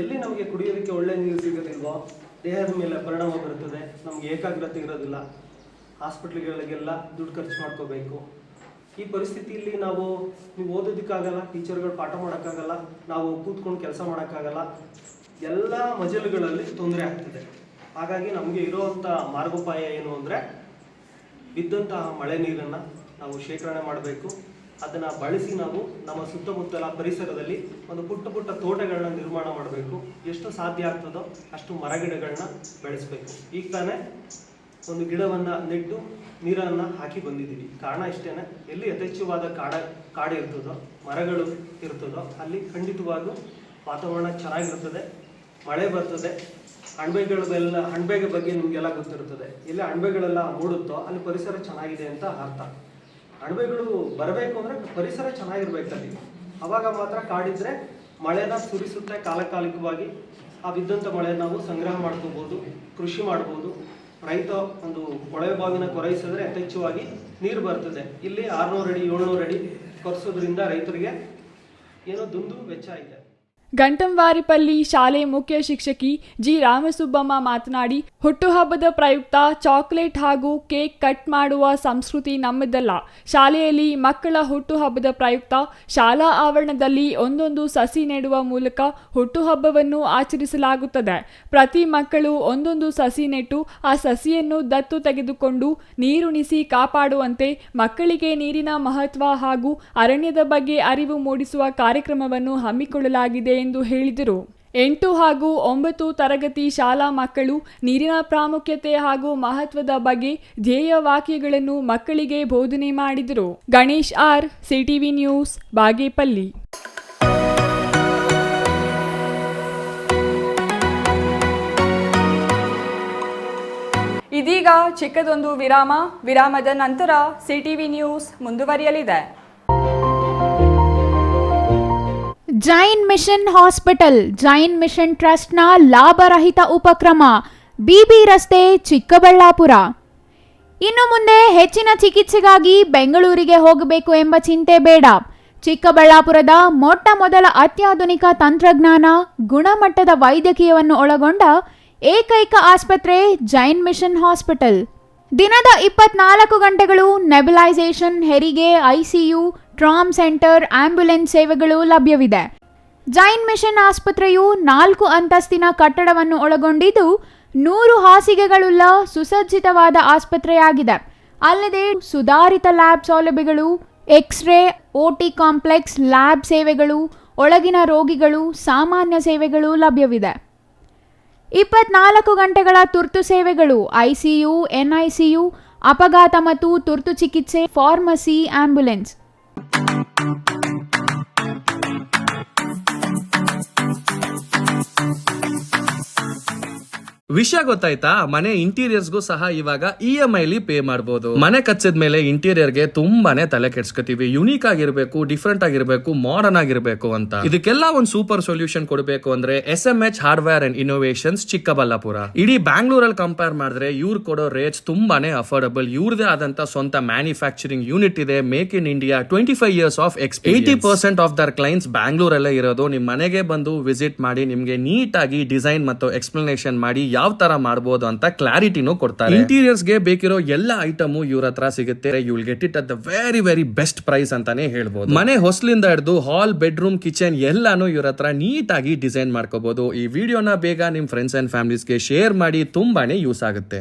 ಎಲ್ಲಿ ನಮಗೆ ಕುಡಿಯೋದಕ್ಕೆ ಒಳ್ಳೆ ನೀರು ಸಿಗೋದಿಲ್ವೋ ದೇಹದ ಮೇಲೆ ಪರಿಣಾಮ ಬರುತ್ತದೆ. ನಮಗೆ ಏಕಾಗ್ರತೆ ಇರೋದಿಲ್ಲ. ಹಾಸ್ಪಿಟ್ಲ್ಗಳಿಗೆಲ್ಲ ದುಡ್ಡು ಖರ್ಚು ಮಾಡ್ಕೋಬೇಕು. ಈ ಪರಿಸ್ಥಿತಿಯಲ್ಲಿ ನೀವು ಓದೋದಕ್ಕಾಗಲ್ಲ, ಟೀಚರ್ಗಳು ಪಾಠ ಮಾಡೋಕ್ಕಾಗಲ್ಲ, ನಾವು ಕೂತ್ಕೊಂಡು ಕೆಲಸ ಮಾಡೋಕ್ಕಾಗಲ್ಲ. ಎಲ್ಲ ಮಜಲುಗಳಲ್ಲಿ ತೊಂದರೆ ಆಗ್ತದೆ. ಹಾಗಾಗಿ ನಮಗೆ ಇರುವಂಥ ಮಾರ್ಗೋಪಾಯ ಏನು ಅಂದರೆ, ಬಿದ್ದಂತಹ ಮಳೆ ನೀರನ್ನು ನಾವು ಶೇಖರಣೆ ಮಾಡಬೇಕು. ಅದನ್ನು ಬಳಸಿ ನಾವು ನಮ್ಮ ಸುತ್ತಮುತ್ತಲ ಪರಿಸರದಲ್ಲಿ ಒಂದು ಪುಟ್ಟ ತೋಟಗಳನ್ನ ನಿರ್ಮಾಣ ಮಾಡಬೇಕು. ಎಷ್ಟು ಸಾಧ್ಯ ಆಗ್ತದೋ ಅಷ್ಟು ಮರಗಿಡಗಳನ್ನ ಬೆಳೆಸಬೇಕು. ಈಗ ತಾನೇ ಒಂದು ಗಿಡವನ್ನು ನೆಟ್ಟು ನೀರನ್ನು ಹಾಕಿ ಬಂದಿದ್ದೀವಿ. ಕಾರಣ ಇಷ್ಟೇ, ಎಲ್ಲಿ ಯಥೇಚ್ಛವಾದ ಕಾಡು ಇರ್ತದೋ, ಮರಗಳು ಇರ್ತದೋ ಅಲ್ಲಿ ಖಂಡಿತವಾಗೂ ವಾತಾವರಣ ಚೆನ್ನಾಗಿರ್ತದೆ, ಮಳೆ ಬರ್ತದೆ. ಅಣಬೆಗಳ ಬಗ್ಗೆ ನಿಮಗೆಲ್ಲ ಗೊತ್ತಿರ್ತದೆ. ಎಲ್ಲಿ ಅಣಬೆಗಳೆಲ್ಲ ಮೂಡುತ್ತೋ ಅಲ್ಲಿ ಪರಿಸರ ಚೆನ್ನಾಗಿದೆ ಅಂತ ಅರ್ಥ. ಅಣಬೆಗಳು ಬರಬೇಕು ಅಂದರೆ ಪರಿಸರ ಚೆನ್ನಾಗಿರ್ಬೇಕಲ್ಲಿ. ಅವಾಗ ಮಾತ್ರ ಕಾಡಿದ್ರೆ ಮಳೆನ ಸುರಿಸುತ್ತೆ ಕಾಲಕಾಲಿಕವಾಗಿ. ಆ ಬಿದ್ದಂಥ ಮಳೆ ನಾವು ಸಂಗ್ರಹ ಮಾಡ್ಕೋಬೋದು, ಕೃಷಿ ಮಾಡ್ಬೋದು. ರೈತ ಒಂದು ಕೊಳವೆ ಬಾವಿನ ಕೊರೈಸಿದ್ರೆ ಯಥೇಚ್ಛವಾಗಿ ನೀರು ಬರ್ತದೆ. ಇಲ್ಲಿ 600 ಅಡಿ 700 ಅಡಿ ಕೊರೆಸೋದ್ರಿಂದ ರೈತರಿಗೆ ಏನೋ ದುಂದು ವೆಚ್ಚ ಇದೆ. ಗಂಟಂವಾರಿಪಲ್ಲಿ ಶಾಲೆ ಮುಖ್ಯ ಶಿಕ್ಷಕಿ ಜಿ ರಾಮಸುಬ್ಬಮ್ಮ ಮಾತನಾಡಿ, ಹುಟ್ಟುಹಬ್ಬದ ಪ್ರಯುಕ್ತ ಚಾಕ್ಲೇಟ್ ಹಾಗೂ ಕೇಕ್ ಕಟ್ ಮಾಡುವ ಸಂಸ್ಕೃತಿ ನಮ್ಮದಲ್ಲ. ಶಾಲೆಯಲ್ಲಿ ಮಕ್ಕಳ ಹುಟ್ಟುಹಬ್ಬದ ಪ್ರಯುಕ್ತ ಶಾಲಾ ಆವರಣದಲ್ಲಿ ಒಂದೊಂದು ಸಸಿ ನೆಡುವ ಮೂಲಕ ಹುಟ್ಟುಹಬ್ಬವನ್ನು ಆಚರಿಸಲಾಗುತ್ತದೆ. ಪ್ರತಿ ಮಕ್ಕಳು ಒಂದೊಂದು ಸಸಿ ನೆಟ್ಟು ಆ ಸಸಿಯನ್ನು ದತ್ತು ತೆಗೆದುಕೊಂಡು ನೀರುಣಿಸಿ ಕಾಪಾಡುವಂತೆ ಮಕ್ಕಳಿಗೆ ನೀರಿನ ಮಹತ್ವ ಹಾಗೂ ಅರಣ್ಯದ ಬಗ್ಗೆ ಅರಿವು ಮೂಡಿಸುವ ಕಾರ್ಯಕ್ರಮವನ್ನು ಹಮ್ಮಿಕೊಳ್ಳಲಾಗಿದೆ ಎಂದು ಹೇಳಿದರು. 8 ಹಾಗೂ 9 ತರಗತಿ ಶಾಲಾ ಮಕ್ಕಳು ನೀರಿನ ಪ್ರಾಮುಖ್ಯತೆ ಹಾಗೂ ಮಹತ್ವದ ಬಗ್ಗೆ ಧ್ಯೇಯ ವಾಕ್ಯಗಳನ್ನು ಮಕ್ಕಳಿಗೆ ಬೋಧನೆ ಮಾಡಿದರು. Ganesh R, CTV news, Bagepalli. ಇದೀಗ ಚಿಕ್ಕದೊಂದು ವಿರಾಮದ ನಂತರ ಸಿಟಿವಿ ನ್ಯೂಸ್ ಮುಂದುವರಿಯಲಿದೆ. Jain mission hospital, Jain mission ಟ್ರಸ್ಟ್ನ ಲಾಭರಹಿತ ಉಪಕ್ರಮ, ಬಿಬಿ ರಸ್ತೆ, ಚಿಕ್ಕಬಳ್ಳಾಪುರ. ಇನ್ನು ಮುಂದೆ ಹೆಚ್ಚಿನ ಚಿಕಿತ್ಸೆಗಾಗಿ ಬೆಂಗಳೂರಿಗೆ ಹೋಗಬೇಕು ಎಂಬ ಚಿಂತೆ ಬೇಡ. ಚಿಕ್ಕಬಳ್ಳಾಪುರದ ಮೊಟ್ಟ ಮೊದಲ ಅತ್ಯಾಧುನಿಕ ತಂತ್ರಜ್ಞಾನ, ಗುಣಮಟ್ಟದ ವೈದ್ಯಕೀಯವನ್ನು ಒಳಗೊಂಡ ಏಕೈಕ ಆಸ್ಪತ್ರೆ ಜೈನ್ ಮಿಷನ್ ಹಾಸ್ಪಿಟಲ್. ದಿನದ 24 ಗಂಟೆಗಳು ನೆಬುಲೈಸೇಷನ್, ಹೆರಿಗೆ, ಐಸಿಯು, ಟ್ರಾಮ್ ಸೆಂಟರ್, ಆಂಬ್ಯುಲೆನ್ಸ್ ಸೇವೆಗಳು ಲಭ್ಯವಿದೆ. ಜೈನ್ ಮಿಷನ್ ಆಸ್ಪತ್ರೆಯು 4 ಅಂತಸ್ತಿನ ಕಟ್ಟಡವನ್ನು ಒಳಗೊಂಡಿದ್ದು 100 ಹಾಸಿಗೆಗಳುಳ್ಳ ಸುಸಜ್ಜಿತವಾದ ಆಸ್ಪತ್ರೆಯಾಗಿದೆ. ಅಲ್ಲದೆ ಸುಧಾರಿತ ಲ್ಯಾಬ್ ಸೌಲಭ್ಯಗಳು, ಎಕ್ಸ್ರೇ, ಓಟಿ ಕಾಂಪ್ಲೆಕ್ಸ್, ಲ್ಯಾಬ್ ಸೇವೆಗಳು, ಒಳಗಿನ ರೋಗಿಗಳು, ಸಾಮಾನ್ಯ ಸೇವೆಗಳು ಲಭ್ಯವಿದೆ. 24 ಗಂಟೆಗಳ ತುರ್ತು ಸೇವೆಗಳು, ಐಸಿಯು, ಎನ್ಐಸಿಯು, ಅಪಘಾತ ಮತ್ತು ತುರ್ತು ಚಿಕಿತ್ಸೆ, ಫಾರ್ಮಸಿ, ಆಂಬ್ಯುಲೆನ್ಸ್. ವಿಷಯ ಗೊತ್ತಾಯ್ತಾ? ಮನೆ ಇಂಟೀರಿಯರ್ಸ್ಗೂ ಸಹ ಇವಾಗ EMI ಪೇ ಮಾಡಬಹುದು. ಮನೆ ಕಚ್ಚಿದ ಮೇಲೆ ಇಂಟೀರಿಯರ್ಗೆ ತುಂಬಾನೇ ತಲೆ ಕೆಡ್ಸ್ಕೊತೀವಿ. ಯುನೀಕ್ ಆಗಿರ್ಬೇಕು, ಡಿಫ್ರೆಂಟ್ ಆಗಿರ್ಬೇಕು, ಮಾಡರ್ನ್ ಆಗಿರ್ಬೇಕು ಅಂತ. ಇದಕ್ಕೆಲ್ಲ ಒಂದು ಸೂಪರ್ ಸೊಲ್ಯೂಷನ್ ಕೊಡಬೇಕು ಅಂದ್ರೆ SMH hardware and innovations Chikkaballapur. ಇಡೀ ಬ್ಯಾಂಗ್ಳೂರಲ್ಲಿ ಕಂಪೇರ್ ಮಾಡಿದ್ರೆ ಇವ್ರು ಕೊಡೋ ರೇಟ್ಸ್ ತುಂಬಾನೇ ಅಫೋರ್ಡಬಲ್. ಇವ್ರದೇ ಆದಂತ ಸ್ವಂತ ಮ್ಯಾನುಫ್ಯಾಕ್ಚರಿಂಗ್ ಯೂನಿಟ್ ಇದೆ. Make in India 25 years of experience. 80% of their clients ಬ್ಯಾಂಗ್ಳೂರಲ್ಲೇ ಇರೋದು. ನಿಮ್ ಮನೆಗೆ ಬಂದು ವಿಸಿಟ್ ಮಾಡಿ ನಿಮ್ಗೆ ನೀಟ್ ಆಗಿ ಡಿಸೈನ್ ಮತ್ತು ಎಕ್ಸ್ಪ್ಲನೇಷನ್ ಮಾಡಿ ಯಾವ ತರ ಮಾಡಬಹುದು ಅಂತ ಕ್ಲಾರಿಟಿನೂ ಕೊಡ್ತಾರೆ. ಇಂಟೀರಿಯರ್ಸ್ ಗೆ ಬೇಕಿರೋ ಎಲ್ಲ ಐಟಮ್ ಇವ್ರ ಹತ್ರ ಸಿಗುತ್ತೆ. You will get it at the very best price ಅಂತಾನೆ ಹೇಳ್ಬೋದು. ಮನೆ ಹೊಸಲಿಂದ ಹಿಡಿದು ಹಾಲ್, ಬೆಡ್ರೂಮ್, ಕಿಚನ್ ಎಲ್ಲಾನು ಇವ್ರ ಹತ್ರ ನೀಟ್ ಆಗಿ ಡಿಸೈನ್ ಮಾಡ್ಕೋಬಹುದು. ಈ ವಿಡಿಯೋನ ಬೇಗ ನಿಮ್ ಫ್ರೆಂಡ್ಸ್ ಅಂಡ್ ಫ್ಯಾಮಿಲೀಸ್ಗೆ ಶೇರ್ ಮಾಡಿ, ತುಂಬಾನೇ ಯೂಸ್ ಆಗುತ್ತೆ.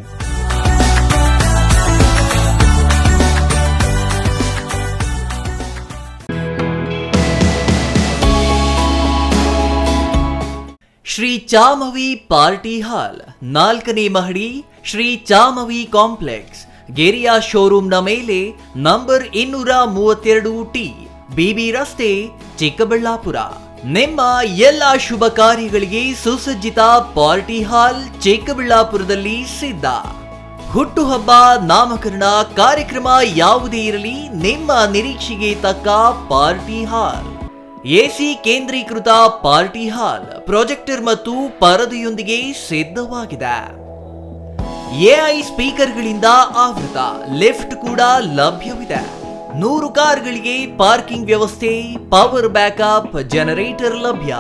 ಶ್ರೀ ಚಾಮವಿ ಪಾರ್ಟಿ ಹಾಲ್, 4ನೇ ಮಹಡಿ, ಶ್ರೀ ಚಾಮವಿ ಕಾಂಪ್ಲೆಕ್ಸ್, ಗೆರಿಯಾ ಶೋರೂಮ್ನ ಮೇಲೆ, ನಂಬರ್ 232T, BB ರಸ್ತೆ, ಚಿಕ್ಕಬಳ್ಳಾಪುರ. ನಿಮ್ಮ ಎಲ್ಲ ಶುಭ ಕಾರ್ಯಗಳಿಗೆ ಸುಸಜ್ಜಿತ ಪಾರ್ಟಿ ಹಾಲ್ ಚಿಕ್ಕಬಳ್ಳಾಪುರದಲ್ಲಿ ಸಿದ್ಧ. ಹುಟ್ಟುಹಬ್ಬ, ನಾಮಕರಣ, ಕಾರ್ಯಕ್ರಮ ಯಾವುದೇ ಇರಲಿ, ನಿಮ್ಮ ನಿರೀಕ್ಷೆಗೆ ತಕ್ಕ ಪಾರ್ಟಿ ಹಾಲ್. AC ಕೇಂದ್ರೀಕೃತ ಪಾರ್ಟಿ ಹಾಲ್, ಪ್ರೊಜೆಕ್ಟರ್ ಮತ್ತು ಪರದೆಯೊಂದಿಗೆ ಸಿದ್ಧವಾಗಿದೆ. AI ಸ್ಪೀಕರ್ಗಳಿಂದ ಆವೃತ, ಲಿಫ್ಟ್ ಕೂಡ ಲಭ್ಯವಿದೆ. 100 ಕಾರ್ಗಳಿಗೆ ಪಾರ್ಕಿಂಗ್ ವ್ಯವಸ್ಥೆ, ಪವರ್ ಬ್ಯಾಕಪ್, ಜನರೇಟರ್ ಲಭ್ಯ.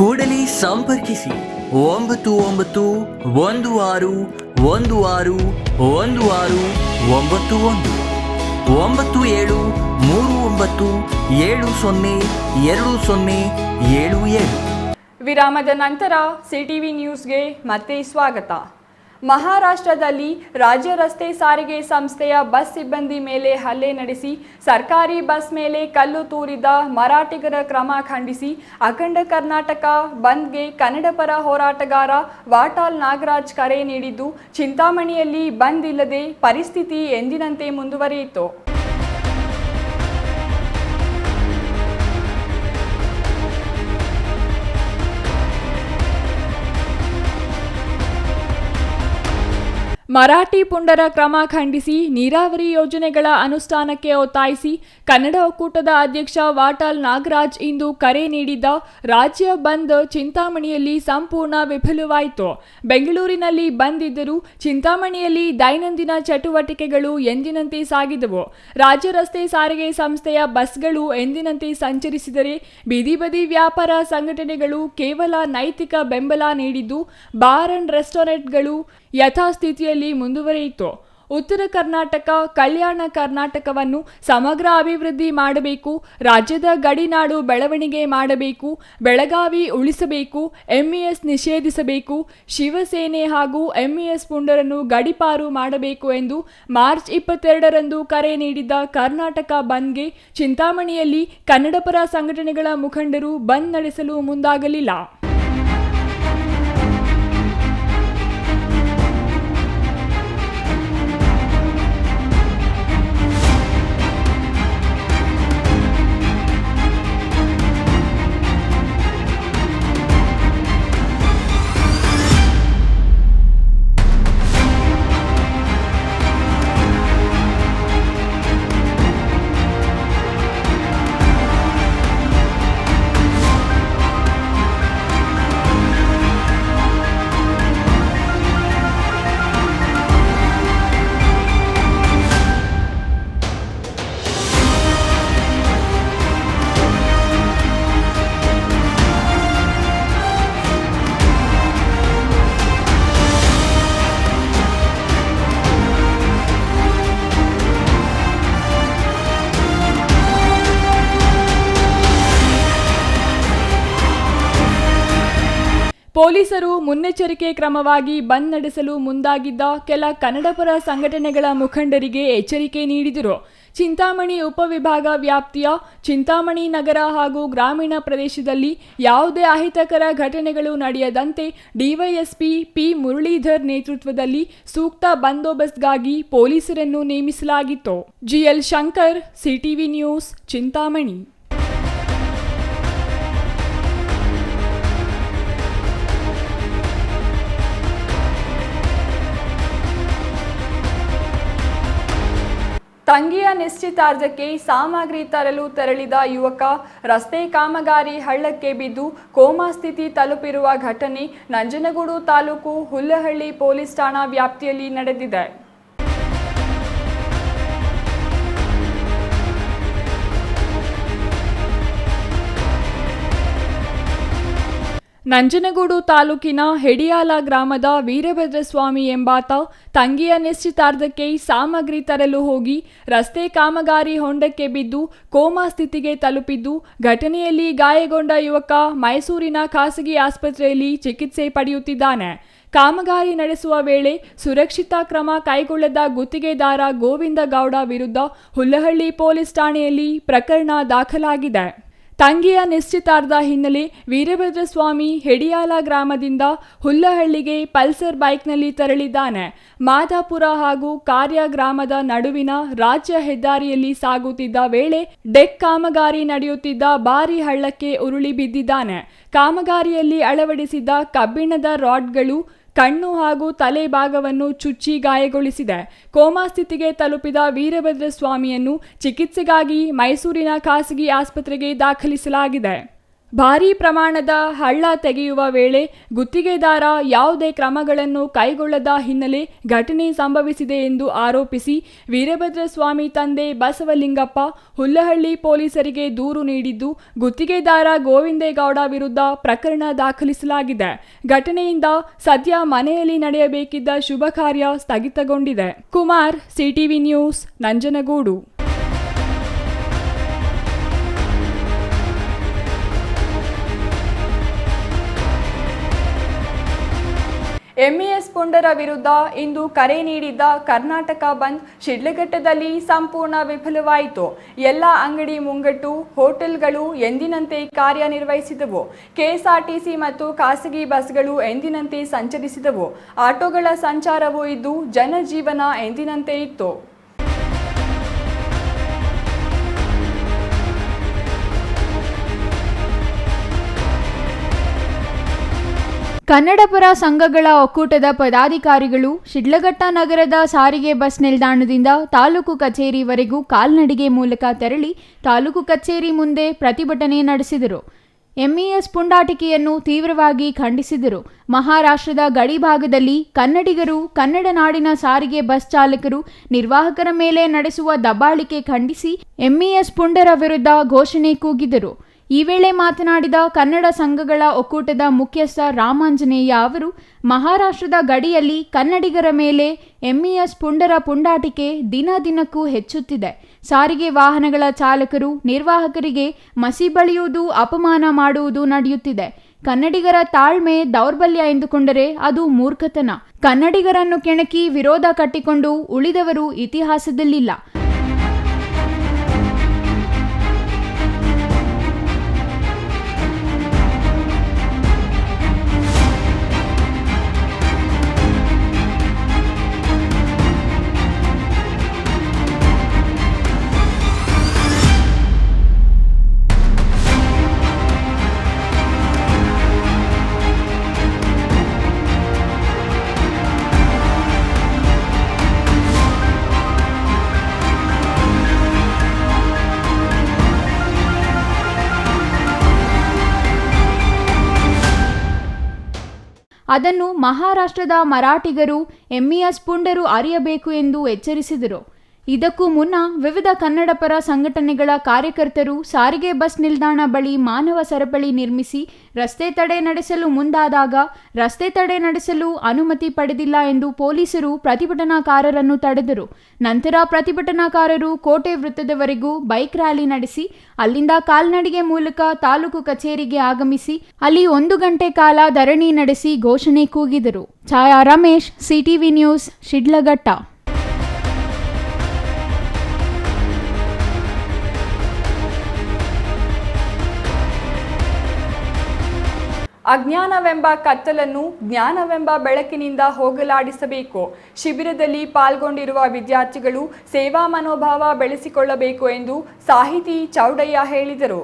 ಕೂಡಲೇ ಸಂಪರ್ಕಿಸಿ 9916161691 9739702077. ವಿರಾಮದ ನಂತರ ಸಿಟಿವಿ ನ್ಯೂಸ್ಗೆ ಮತ್ತೆ ಸ್ವಾಗತ. ಮಹಾರಾಷ್ಟ್ರದಲ್ಲಿ ರಾಜ್ಯ ರಸ್ತೆ ಸಾರಿಗೆ ಸಂಸ್ಥೆಯ ಬಸ್ ಸಿಬ್ಬಂದಿ ಮೇಲೆ ಹಲ್ಲೆ ನಡೆಸಿ ಸರ್ಕಾರಿ ಬಸ್ ಮೇಲೆ ಕಲ್ಲು ತೂರಿದ ಮರಾಠಿಗರ ಕ್ರಮ ಖಂಡಿಸಿ ಅಖಂಡ ಕರ್ನಾಟಕ ಬಂದ್ಗೆ ಕನ್ನಡಪರ ಹೋರಾಟಗಾರ ವಾಟಾಳ್ ನಾಗರಾಜ್ ಕರೆ ನೀಡಿದ್ದು, ಚಿಂತಾಮಣಿಯಲ್ಲಿ ಬಂದ್ ಇಲ್ಲದೆ ಪರಿಸ್ಥಿತಿ ಎಂದಿನಂತೆ ಮುಂದುವರಿಯಿತು. ಮರಾಠಿ ಪುಂಡರ ಕ್ರಮ ಖಂಡಿಸಿ ನೀರಾವರಿ ಯೋಜನೆಗಳ ಅನುಷ್ಠಾನಕ್ಕೆ ಒತ್ತಾಯಿಸಿ ಕನ್ನಡ ಒಕ್ಕೂಟದ ಅಧ್ಯಕ್ಷ ವಾಟಾಳ್ ನಾಗರಾಜ್ ಇಂದು ಕರೆ ನೀಡಿದ್ದ ರಾಜ್ಯ ಬಂದ್ ಚಿಂತಾಮಣಿಯಲ್ಲಿ ಸಂಪೂರ್ಣ ವಿಫಲವಾಯಿತು. ಬೆಂಗಳೂರಿನಲ್ಲಿ ಬಂದ್ ಇದ್ದರೂ ಚಿಂತಾಮಣಿಯಲ್ಲಿ ದೈನಂದಿನ ಚಟುವಟಿಕೆಗಳು ಎಂದಿನಂತೆ ಸಾಗಿದವು. ರಾಜ್ಯ ರಸ್ತೆ ಸಾರಿಗೆ ಸಂಸ್ಥೆಯ ಬಸ್ಗಳು ಎಂದಿನಂತೆ ಸಂಚರಿಸಿದರೆ ಬೀದಿ ಬದಿ ವ್ಯಾಪಾರ ಸಂಘಟನೆಗಳು ಕೇವಲ ನೈತಿಕ ಬೆಂಬಲ ನೀಡಿದ್ದು, ಬಾರ್ ಅಂಡ್ ರೆಸ್ಟೋರೆಂಟ್ಗಳು ಯಥಾಸ್ಥಿತಿಯಲ್ಲಿ ಮುಂದುವರಿಯಿತು. ಉತ್ತರ ಕರ್ನಾಟಕ, ಕಲ್ಯಾಣ ಕರ್ನಾಟಕವನ್ನು ಸಮಗ್ರ ಅಭಿವೃದ್ಧಿ ಮಾಡಬೇಕು, ರಾಜ್ಯದ ಗಡಿನಾಡು ಬೆಳವಣಿಗೆ ಮಾಡಬೇಕು, ಬೆಳಗಾವಿ ಉಳಿಸಬೇಕು, MES ನಿಷೇಧಿಸಬೇಕು, ಶಿವಸೇನೆ ಹಾಗೂ MES ಪುಂಡರನ್ನು ಗಡಿಪಾರು ಮಾಡಬೇಕು ಎಂದು ಮಾರ್ಚ್ 22ರಂದು ಕರೆ ನೀಡಿದ್ದ ಕರ್ನಾಟಕ ಬಂದ್ಗೆ ಚಿಂತಾಮಣಿಯಲ್ಲಿ ಕನ್ನಡಪರ ಸಂಘಟನೆಗಳ ಮುಖಂಡರು ಬಂದ್ ನಡೆಸಲು ಮುಂದಾಗಲಿಲ್ಲ. ಪೊಲೀಸರು ಮುನ್ನೆಚ್ಚರಿಕೆ ಕ್ರಮವಾಗಿ ಬಂದ್ ನಡೆಸಲು ಮುಂದಾಗಿದ್ದ ಕೆಲ ಕನ್ನಡಪರ ಸಂಘಟನೆಗಳ ಮುಖಂಡರಿಗೆ ಎಚ್ಚರಿಕೆ ನೀಡಿದರು. ಚಿಂತಾಮಣಿ ಉಪವಿಭಾಗ ವ್ಯಾಪ್ತಿಯ ಚಿಂತಾಮಣಿ ನಗರ ಹಾಗೂ ಗ್ರಾಮೀಣ ಪ್ರದೇಶದಲ್ಲಿ ಯಾವುದೇ ಅಹಿತಕರ ಘಟನೆಗಳು ನಡೆಯದಂತೆ ಡಿವೈಎಸ್ಪಿ ಪಿ ಮುರಳೀಧರ್ ನೇತೃತ್ವದಲ್ಲಿ ಸೂಕ್ತ ಬಂದೋಬಸ್ತ್ಗಾಗಿ ಪೊಲೀಸರನ್ನು ನೇಮಿಸಲಾಗಿತ್ತು. GL Shankar, CTV news, Chintamani. ತಂಗಿಯ ನಿಶ್ಚಿತಾರ್ಥಕ್ಕೆ ಸಾಮಗ್ರಿ ತರಲು ತೆರಳಿದ ಯುವಕ ರಸ್ತೆ ಕಾಮಗಾರಿ ಹಳ್ಳಕ್ಕೆ ಬಿದ್ದು ಕೋಮಾ ಸ್ಥಿತಿ ತಲುಪಿರುವ ಘಟನೆ ನಂಜನಗೂಡು ತಾಲೂಕು ಹುಲ್ಲಹಳ್ಳಿ ಪೊಲೀಸ್ ಠಾಣಾ ವ್ಯಾಪ್ತಿಯಲ್ಲಿ ನಡೆದಿದೆ. ನಂಜನಗೂಡು ತಾಲೂಕಿನ ಹೆಡಿಯಾಲ ಗ್ರಾಮದ ವೀರಭದ್ರಸ್ವಾಮಿ ಎಂಬಾತ ತಂಗಿಯ ನಿಶ್ಚಿತಾರ್ಥಕ್ಕೆ ಸಾಮಗ್ರಿ ತರಲು ಹೋಗಿ ರಸ್ತೆ ಕಾಮಗಾರಿ ಹೊಂಡಕ್ಕೆ ಬಿದ್ದು ಕೋಮಾ ಸ್ಥಿತಿಗೆ ತಲುಪಿದ್ದು, ಘಟನೆಯಲ್ಲಿ ಗಾಯಗೊಂಡ ಯುವಕ ಮೈಸೂರಿನ ಖಾಸಗಿ ಆಸ್ಪತ್ರೆಯಲ್ಲಿ ಚಿಕಿತ್ಸೆ ಪಡೆಯುತ್ತಿದ್ದಾನೆ. ಕಾಮಗಾರಿ ನಡೆಸುವ ವೇಳೆ ಸುರಕ್ಷಿತ ಕ್ರಮ ಕೈಗೊಳ್ಳದ ಗುತ್ತಿಗೆದಾರ ಗೋವಿಂದ ಗೌಡ ವಿರುದ್ಧ ಹುಲ್ಲಹಳ್ಳಿ ಪೊಲೀಸ್ ಠಾಣೆಯಲ್ಲಿ ಪ್ರಕರಣ ದಾಖಲಾಗಿದೆ. ತಂಗಿಯ ನಿಶ್ಚಿತಾರ್ಥ ಹಿನ್ನೆಲೆ ವೀರಭದ್ರಸ್ವಾಮಿ ಹೆಡಿಯಾಲ ಗ್ರಾಮದಿಂದ ಹುಲ್ಲಹಳ್ಳಿಗೆ ಪಲ್ಸರ್ ಬೈಕ್ನಲ್ಲಿ ತೆರಳಿದ್ದಾನೆ. ಮಾದಾಪುರ ಹಾಗೂ ಕಾರ್ಯ ಗ್ರಾಮದ ನಡುವಿನ ರಾಜ್ಯ ಹೆದ್ದಾರಿಯಲ್ಲಿ ಸಾಗುತ್ತಿದ್ದ ವೇಳೆ ಡೆಕ್ ಕಾಮಗಾರಿ ನಡೆಯುತ್ತಿದ್ದ ಭಾರಿ ಹಳ್ಳಕ್ಕೆ ಉರುಳಿ ಬಿದ್ದಿದ್ದಾನೆ. ಕಾಮಗಾರಿಯಲ್ಲಿ ಅಳವಡಿಸಿದ್ದ ಕಬ್ಬಿಣದ ರಾಡ್ಗಳು ಕಣ್ಣು ಹಾಗೂ ತಲೆ ಭಾಗವನ್ನು ಚುಚ್ಚಿ ಗಾಯಗೊಳಿಸಿದೆ. ಕೋಮಾ ಸ್ಥಿತಿಗೆ ತಲುಪಿದ ವೀರಭದ್ರಸ್ವಾಮಿಯನ್ನು ಚಿಕಿತ್ಸೆಗಾಗಿ ಮೈಸೂರಿನ ಖಾಸಗಿ ಆಸ್ಪತ್ರೆಗೆ ದಾಖಲಿಸಲಾಗಿದೆ. ಭಾರೀ ಪ್ರಮಾಣದ ಹಳ್ಳ ತೆಗೆಯುವ ವೇಳೆ ಗುತ್ತಿಗೆದಾರ ಯಾವುದೇ ಕ್ರಮಗಳನ್ನು ಕೈಗೊಳ್ಳದ ಹಿನ್ನೆಲೆ ಘಟನೆ ಸಂಭವಿಸಿದೆ ಎಂದು ಆರೋಪಿಸಿ ವೀರಭದ್ರಸ್ವಾಮಿ ತಂದೆ ಬಸವಲಿಂಗಪ್ಪ ಹುಲ್ಲಹಳ್ಳಿ ಪೊಲೀಸರಿಗೆ ದೂರು ನೀಡಿದ್ದು, ಗುತ್ತಿಗೆದಾರ ಗೋವಿಂದೇಗೌಡ ವಿರುದ್ಧ ಪ್ರಕರಣ ದಾಖಲಿಸಲಾಗಿದೆ. ಘಟನೆಯಿಂದ ಸದ್ಯ ಮನೆಯಲ್ಲಿ ನಡೆಯಬೇಕಿದ್ದ ಶುಭ ಕಾರ್ಯ ಸ್ಥಗಿತಗೊಂಡಿದೆ. Kumar, CTV news, Nanjangud. MES ಪುಂಡರ ವಿರುದ್ಧ ಇಂದು ಕರೆ ನೀಡಿದ್ದ ಕರ್ನಾಟಕ ಬಂದ್ ಶಿಡ್ಲಘಟ್ಟದಲ್ಲಿ ಸಂಪೂರ್ಣ ವಿಫಲವಾಯಿತು. ಎಲ್ಲ ಅಂಗಡಿ ಮುಂಗಟ್ಟು, ಹೋಟೆಲ್ಗಳು ಎಂದಿನಂತೆ ಕಾರ್ಯನಿರ್ವಹಿಸಿದವು. ಕೆಎಸ್ಆರ್ಟಿಸಿ ಮತ್ತು ಖಾಸಗಿ ಬಸ್ಗಳು ಎಂದಿನಂತೆ ಸಂಚರಿಸಿದವು. ಆಟೋಗಳ ಸಂಚಾರವೂ ಇದ್ದು ಜನಜೀವನ ಎಂದಿನಂತೆ ಇತ್ತು. ಕನ್ನಡಪರ ಸಂಘಗಳ ಒಕ್ಕೂಟದ ಪದಾಧಿಕಾರಿಗಳು ಶಿಡ್ಲಘಟ್ಟ ನಗರದ ಸಾರಿಗೆ ಬಸ್ ನಿಲ್ದಾಣದಿಂದ ತಾಲೂಕು ಕಚೇರಿವರೆಗೂ ಕಾಲ್ನಡಿಗೆ ಮೂಲಕ ತೆರಳಿ ತಾಲೂಕು ಕಚೇರಿ ಮುಂದೆ ಪ್ರತಿಭಟನೆ ನಡೆಸಿದರು. ಎಂಇಎಸ್ ಪುಂಡಾಟಿಕೆಯನ್ನು ತೀವ್ರವಾಗಿ ಖಂಡಿಸಿದರು. ಮಹಾರಾಷ್ಟ್ರದ ಗಡಿ ಭಾಗದಲ್ಲಿ ಕನ್ನಡಿಗರು, ಕನ್ನಡ ನಾಡಿನ ಸಾರಿಗೆ ಬಸ್ ಚಾಲಕರು, ನಿರ್ವಾಹಕರ ಮೇಲೆ ನಡೆಸುವ ದಬ್ಬಾಳಿಕೆ ಖಂಡಿಸಿ ಎಂಇಎಸ್ ಪುಂಡರ ವಿರುದ್ಧ ಘೋಷಣೆ ಕೂಗಿದರು. ಈ ವೇಳೆ ಮಾತನಾಡಿದ ಕನ್ನಡ ಸಂಘಗಳ ಒಕ್ಕೂಟದ ಮುಖ್ಯಸ್ಥ ರಾಮಾಂಜನೇಯ ಅವರು, ಮಹಾರಾಷ್ಟ್ರದ ಗಡಿಯಲ್ಲಿ ಕನ್ನಡಿಗರ ಮೇಲೆ ಎಂಇಎಸ್ ಪುಂಡರ ಪುಂಡಾಟಿಕೆ ದಿನ ದಿನಕ್ಕೂ ಹೆಚ್ಚುತ್ತಿದೆ. ಸಾರಿಗೆ ವಾಹನಗಳ ಚಾಲಕರು, ನಿರ್ವಾಹಕರಿಗೆ ಮಸಿ ಬಳಿಯುವುದು, ಅಪಮಾನ ಮಾಡುವುದು ನಡೆಯುತ್ತಿದೆ. ಕನ್ನಡಿಗರ ತಾಳ್ಮೆ ದೌರ್ಬಲ್ಯ ಎಂದುಕೊಂಡರೆ ಅದು ಮೂರ್ಖತನ. ಕನ್ನಡಿಗರನ್ನು ಕೆಣಕಿ ವಿರೋಧ ಕಟ್ಟಿಕೊಂಡು ಉಳಿದವರು ಇತಿಹಾಸದಲ್ಲಿಲ್ಲ. ಅದನ್ನು ಮಹಾರಾಷ್ಟ್ರದ ಮರಾಠಿಗರು, ಎಂಇಎಸ್ ಪುಂಡರು ಅರಿಯಬೇಕು ಎಂದು ಎಚ್ಚರಿಸಿದರು. ಇದಕ್ಕೂ ಮುನ್ನ ವಿವಿಧ ಕನ್ನಡಪರ ಸಂಘಟನೆಗಳ ಕಾರ್ಯಕರ್ತರು ಸಾರಿಗೆ ಬಸ್ ನಿಲ್ದಾಣ ಬಳಿ ಮಾನವ ಸರಪಳಿ ನಿರ್ಮಿಸಿ ರಸ್ತೆ ತಡೆ ನಡೆಸಲು ಮುಂದಾದಾಗ ರಸ್ತೆ ತಡೆ ನಡೆಸಲು ಅನುಮತಿ ಪಡೆದಿಲ್ಲ ಎಂದು ಪೊಲೀಸರು ಪ್ರತಿಭಟನಾಕಾರರನ್ನು ತಡೆದರು. ನಂತರ ಪ್ರತಿಭಟನಾಕಾರರು ಕೋಟೆ ವೃತ್ತದವರೆಗೂ ಬೈಕ್ ರ್ಯಾಲಿ ನಡೆಸಿ ಅಲ್ಲಿಂದ ಕಾಲ್ನಡಿಗೆ ಮೂಲಕ ತಾಲೂಕು ಕಚೇರಿಗೆ ಆಗಮಿಸಿ ಅಲ್ಲಿ 1 ಗಂಟೆ ಕಾಲ ಧರಣಿ ನಡೆಸಿ ಘೋಷಣೆ ಕೂಗಿದರು. ಛಾಯಾ ರಮೇಶ್, ಸಿಟಿವಿ ನ್ಯೂಸ್, ಶಿಡ್ಲಘಟ್ಟ. ಅಜ್ಞಾನವೆಂಬ ಕತ್ತಲನ್ನು ಜ್ಞಾನವೆಂಬ ಬೆಳಕಿನಿಂದ ಹೋಗಲಾಡಿಸಬೇಕು. ಶಿಬಿರದಲ್ಲಿ ಪಾಲ್ಗೊಂಡಿರುವ ವಿದ್ಯಾರ್ಥಿಗಳು ಸೇವಾ ಮನೋಭಾವ ಬೆಳೆಸಿಕೊಳ್ಳಬೇಕು ಎಂದು ಸಾಹಿತಿ ಚೌಡಯ್ಯ ಹೇಳಿದರು.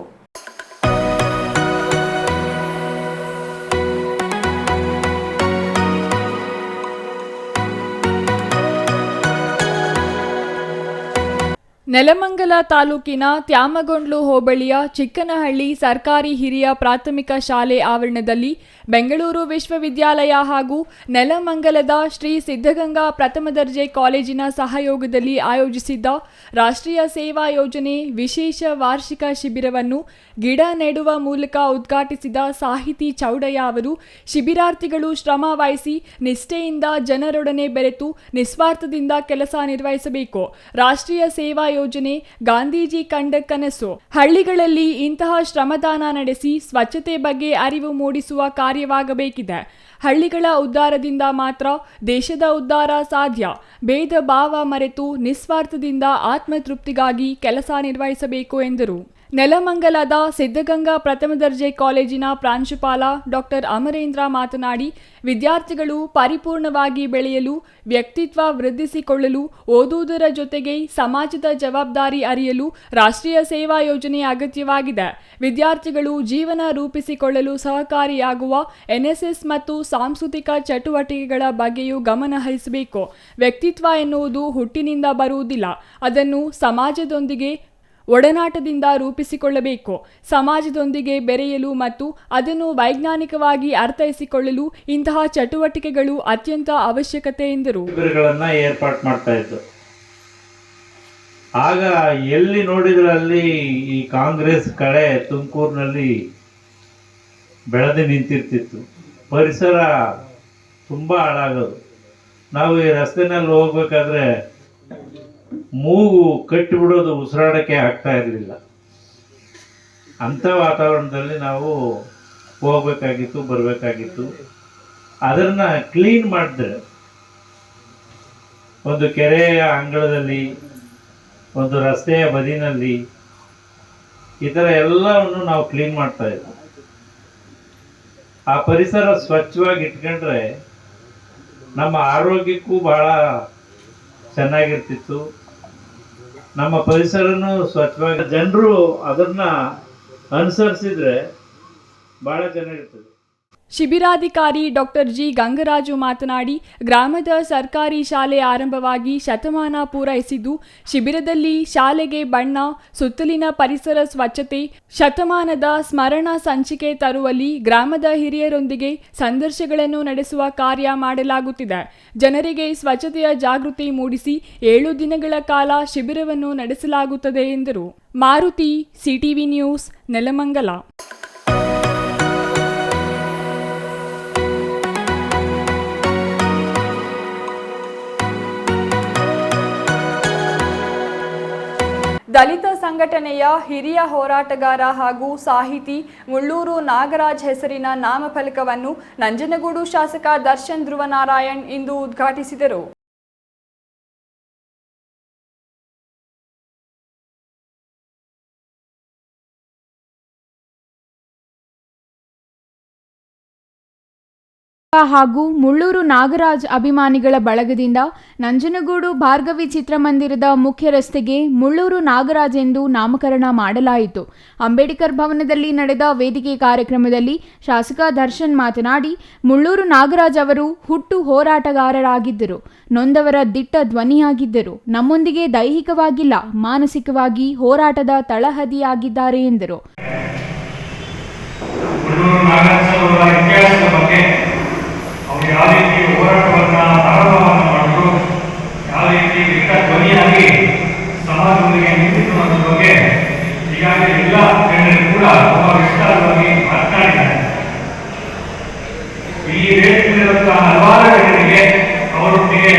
ನೆಲಮಂಗಲ ತಾಲೂಕಿನ ತ್ಯಾಮಗೊಂಡ್ಲು ಹೋಬಳಿಯ ಚಿಕ್ಕನಹಳ್ಳಿ ಸರ್ಕಾರಿ ಹಿರಿಯ ಪ್ರಾಥಮಿಕ ಶಾಲೆ ಆವರಣದಲ್ಲಿ ಬೆಂಗಳೂರು ವಿಶ್ವವಿದ್ಯಾಲಯ ಹಾಗೂ ನೆಲಮಂಗಲದ ಶ್ರೀ ಸಿದ್ಧಗಂಗಾ ಪ್ರಥಮ ದರ್ಜೆ ಕಾಲೇಜಿನ ಸಹಯೋಗದಲ್ಲಿ ಆಯೋಜಿಸಿದ್ದ ರಾಷ್ಟ್ರೀಯ ಸೇವಾ ಯೋಜನೆ ವಿಶೇಷ ವಾರ್ಷಿಕ ಶಿಬಿರವನ್ನು ಗಿಡ ನೆಡುವ ಮೂಲಕ ಉದ್ಘಾಟಿಸಿದ ಸಾಹಿತಿ ಚೌಡಯ್ಯ ಅವರು ಶಿಬಿರಾರ್ಥಿಗಳು ಶ್ರಮ ವಹಿಸಿ ನಿಷ್ಠೆಯಿಂದ ಜನರೊಡನೆ ಬೆರೆತು ನಿಸ್ವಾರ್ಥದಿಂದ ಕೆಲಸ ನಿರ್ವಹಿಸಬೇಕು. ರಾಷ್ಟ್ರೀಯ ಸೇವಾ ಯೋಜನೆ ಗಾಂಧೀಜಿ ಕಂಡ ಕನಸು. ಹಳ್ಳಿಗಳಲ್ಲಿ ಇಂತಹ ಶ್ರಮದಾನ ನಡೆಸಿ ಸ್ವಚ್ಛತೆ ಬಗ್ಗೆ ಅರಿವು ಮೂಡಿಸುವ ಕಾರ್ಯವಾಗಬೇಕಿದೆ. ಹಳ್ಳಿಗಳ ಉದ್ಧಾರದಿಂದ ಮಾತ್ರ ದೇಶದ ಉದ್ಧಾರ ಸಾಧ್ಯ. ಭೇದ ಭಾವ ಮರೆತು ನಿಸ್ವಾರ್ಥದಿಂದ ಆತ್ಮತೃಪ್ತಿಗಾಗಿ ಕೆಲಸ ನಿರ್ವಹಿಸಬೇಕು ಎಂದರು. ನೆಲಮಂಗಲದ ಸಿದ್ಧಗಂಗಾ ಪ್ರಥಮ ದರ್ಜೆ ಕಾಲೇಜಿನ ಪ್ರಾಂಶುಪಾಲ ಡಾಕ್ಟರ್ ಅಮರೇಂದ್ರ ಮಾತನಾಡಿ, ವಿದ್ಯಾರ್ಥಿಗಳು ಪರಿಪೂರ್ಣವಾಗಿ ಬೆಳೆಯಲು, ವ್ಯಕ್ತಿತ್ವ ವೃದ್ಧಿಸಿಕೊಳ್ಳಲು, ಓದುವುದರ ಜೊತೆಗೆ ಸಮಾಜದ ಜವಾಬ್ದಾರಿ ಅರಿಯಲು ರಾಷ್ಟ್ರೀಯ ಸೇವಾ ಯೋಜನೆ ಅಗತ್ಯವಾಗಿದೆ. ವಿದ್ಯಾರ್ಥಿಗಳು ಜೀವನ ರೂಪಿಸಿಕೊಳ್ಳಲು ಸಹಕಾರಿಯಾಗುವ ಎನ್ಎಸ್ಎಸ್ ಮತ್ತು ಸಾಂಸ್ಕೃತಿಕ ಚಟುವಟಿಕೆಗಳ ಬಗ್ಗೆಯೂ ಗಮನ ಹರಿಸಬೇಕು. ವ್ಯಕ್ತಿತ್ವ ಎನ್ನುವುದು ಹುಟ್ಟಿನಿಂದ ಬರುವುದಿಲ್ಲ, ಅದನ್ನು ಸಮಾಜದೊಂದಿಗೆ ಒಡನಾಟದಿಂದ ರೂಪಿಸಿಕೊಳ್ಳಬೇಕು. ಸಮಾಜದೊಂದಿಗೆ ಬೆರೆಯಲು ಮತ್ತು ಅದನ್ನು ವೈಜ್ಞಾನಿಕವಾಗಿ ಅರ್ಥೈಸಿಕೊಳ್ಳಲು ಇಂತಹ ಚಟುವಟಿಕೆಗಳು ಅತ್ಯಂತ ಅವಶ್ಯಕತೆ ಎಂದರು. ಶಿಬಿರಗಳನ್ನ ಏರ್ಪಾಡು ಮಾಡ್ತಾ ಇದ್ದು, ಆಗ ಎಲ್ಲಿ ನೋಡಿದ್ರಲ್ಲಿ ಈ ಕಾಂಗ್ರೆಸ್ ಕಡೆ ತುಮಕೂರಿನಲ್ಲಿ ಬೆಳೆದು ನಿಂತಿರ್ತಿತ್ತು. ಪರಿಸರ ತುಂಬ ಹಾಳಾಗೋದು. ನಾವು ಈ ರಸ್ತೆನಲ್ಲಿ ಹೋಗ್ಬೇಕಾದ್ರೆ ಮೂಗು ಕಟ್ಟಿಬಿಡೋದು, ಉಸಿರಾಡೋಕ್ಕೆ ಆಗ್ತಾ ಇರಲಿಲ್ಲ. ಅಂಥ ವಾತಾವರಣದಲ್ಲಿ ನಾವು ಹೋಗ್ಬೇಕಾಗಿತ್ತು, ಬರಬೇಕಾಗಿತ್ತು. ಅದನ್ನು ಕ್ಲೀನ್ ಮಾಡಿದ್ರೆ ಒಂದು ಕೆರೆಯ ಅಂಗಳದಲ್ಲಿ, ಒಂದು ರಸ್ತೆಯ ಬದಿನಲ್ಲಿ ಈ ಥರ ಎಲ್ಲವನ್ನು ನಾವು ಕ್ಲೀನ್ ಮಾಡ್ತಾ ಇದ್ವಿ. ಆ ಪರಿಸರ ಸ್ವಚ್ಛವಾಗಿ ಇಟ್ಕೊಂಡ್ರೆ ನಮ್ಮ ಆರೋಗ್ಯಕ್ಕೂ ಬಹಳ ಚೆನ್ನಾಗಿರ್ತಿತ್ತು. ನಮ್ಮ ಪರಿಸರನೂ ಸ್ವಚ್ಛವಾಗಿ ಜನರು ಅದನ್ನ ಅನುಸರಿಸಿದ್ರೆ ಬಹಳ ಚೆನ್ನಾಗಿರ್ತದೆ. ಶಿಬಿರಾಧಿಕಾರಿ ಡಾಕ್ಟರ್ ಜಿ ಗಂಗರಾಜು ಮಾತನಾಡಿ, ಗ್ರಾಮದ ಸರ್ಕಾರಿ ಶಾಲೆ ಆರಂಭವಾಗಿ ಶತಮಾನ ಪೂರೈಸಿದ್ದು, ಶಿಬಿರದಲ್ಲಿ ಶಾಲೆಗೆ ಬಣ್ಣ, ಸುತ್ತಲಿನ ಪರಿಸರ ಸ್ವಚ್ಛತೆ, ಶತಮಾನದ ಸ್ಮರಣ ಸಂಚಿಕೆ ತರುವಲ್ಲಿ ಗ್ರಾಮದ ಹಿರಿಯರೊಂದಿಗೆ ಸಂದರ್ಶನಗಳನ್ನು ನಡೆಸುವ ಕಾರ್ಯ ಮಾಡಲಾಗುತ್ತಿದೆ. ಜನರಿಗೆ ಸ್ವಚ್ಛತೆಯ ಜಾಗೃತಿ ಮೂಡಿಸಿ 7 ದಿನಗಳ ಕಾಲ ಶಿಬಿರವನ್ನು ನಡೆಸಲಾಗುತ್ತದೆ ಎಂದರು. Maruti, CTV news, Nelamangala. ದಲಿತ ಸಂಘಟನೆಯ ಹಿರಿಯ ಹೋರಾಟಗಾರ ಹಾಗೂ ಸಾಹಿತಿ ಮುಳ್ಳೂರು ನಾಗರಾಜ್ ಹೆಸರಿನ ನಾಮಫಲಕವನ್ನು ನಂಜನಗೂಡು ಶಾಸಕ ದರ್ಶನ್ ಧ್ರುವನಾರಾಯಣ್ ಇಂದು ಉದ್ಘಾಟಿಸಿದರು. ಹಾಗೂ ಮುಳ್ಳೂರು ನಾಗರಾಜ್ ಅಭಿಮಾನಿಗಳ ಬಳಗದಿಂದ ನಂಜನಗೂಡು ಭಾರ್ಗವಿ ಚಿತ್ರಮಂದಿರದ ಮುಖ್ಯ ರಸ್ತೆಗೆ ಮುಳ್ಳೂರು ನಾಗರಾಜ್ ಎಂದು ನಾಮಕರಣ ಮಾಡಲಾಯಿತು. ಅಂಬೇಡ್ಕರ್ ಭವನದಲ್ಲಿ ನಡೆದ ವೇದಿಕೆ ಕಾರ್ಯಕ್ರಮದಲ್ಲಿ ಶಾಸಕ ದರ್ಶನ್ ಮಾತನಾಡಿ, ಮುಳ್ಳೂರು ನಾಗರಾಜ್ ಅವರು ಹುಟ್ಟು ಹೋರಾಟಗಾರರಾಗಿದ್ದರು, ನೊಂದವರ ದಿಟ್ಟ ಧ್ವನಿಯಾಗಿದ್ದರು, ನಮ್ಮೊಂದಿಗೆ ದೈಹಿಕವಾಗಿಲ್ಲ ಮಾನಸಿಕವಾಗಿ ಹೋರಾಟದ ತಳಹದಿಯಾಗಿದ್ದಾರೆ ಎಂದರು. ಯಾವ ರೀತಿ ಹೋರಾಟವನ್ನು ಪ್ರಾರಂಭವನ್ನು ಮಾಡಿದ್ರು, ಯಾವ ರೀತಿ ದಿಟ್ಟ ಧ್ವನಿಯಾಗಿ ಸಮಾಜದೊಂದಿಗೆ ನಿಂತಿತ್ತು ಅನ್ನೋದ್ರ ಬಗ್ಗೆ ಈಗಾಗಲೇ ಎಲ್ಲ ಜನರು ಕೂಡ ತುಂಬ ವಿಸ್ತಾರವಾಗಿ ಮಾತನಾಡಿದ್ದಾರೆ. ಈ ವೇದಿಕೆಯಲ್ಲಿರುವಂತಹ ಹಲವಾರು ಜನರಿಗೆ ಅವರೊಟ್ಟಿಗೆ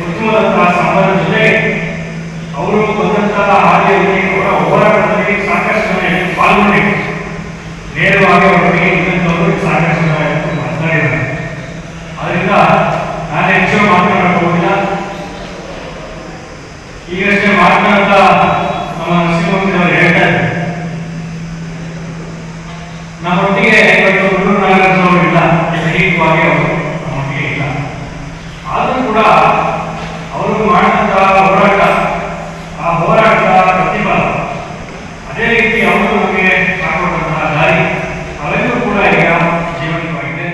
ಉತ್ತಮವಾದಂತಹ ಸಂಬಂಧ ಜೊತೆ ಅವರು ಬಂದಂತಹ ಹಾದಿಯಲ್ಲಿ ಅವರ ಹೋರಾಟದಲ್ಲಿ ಸಾಕಷ್ಟು ಪಾಲ್ಗೊಂಡಿದೆ. ನೇರವಾಗಿ ಅವರಿಗೆ ಇನ್ನೊಂದವರು ಸಾಕಷ್ಟು ಮಾತನಾಡಿದ್ದಾರೆ. ಅದರಿಂದ ನಾನು ಹೆಚ್ಚು ಮಾತನಾಡಬಹುದಿಲ್ಲ. ಈಗಷ್ಟೇ ಮಾತನಾಡ್ತಾ ನಮ್ಮ ನರಸಿಂಹಮೂರ್ತಿಯವರು ಹೇಳ್ತಾರೆ, ನಮ್ಮೊಟ್ಟಿಗೆ ಇವತ್ತು ಮುಳ್ಳೂರು ನಾಗರಾಜ್ ಅವರು ಇಲ್ಲ, ದೈಹಿಕವಾಗಿ ಅವರು ನಮ್ಮೊಟ್ಟಿಗೆ ಇಲ್ಲ. ಆದರೂ ಕೂಡ ಅವರು ಮಾಡಿದಂತಹ ಹೋರಾಟ, ಆ ಹೋರಾಟದ ಪ್ರತಿಫಲ, ಅದೇ ರೀತಿ ಅವರು ನಮಗೆ ಹಾಕೊಂಡಂತಹ ದಾರಿ ಅವೆಲ್ಲೂ ಕೂಡ ಈಗ ಜೀವನವಾಗಿದೆ.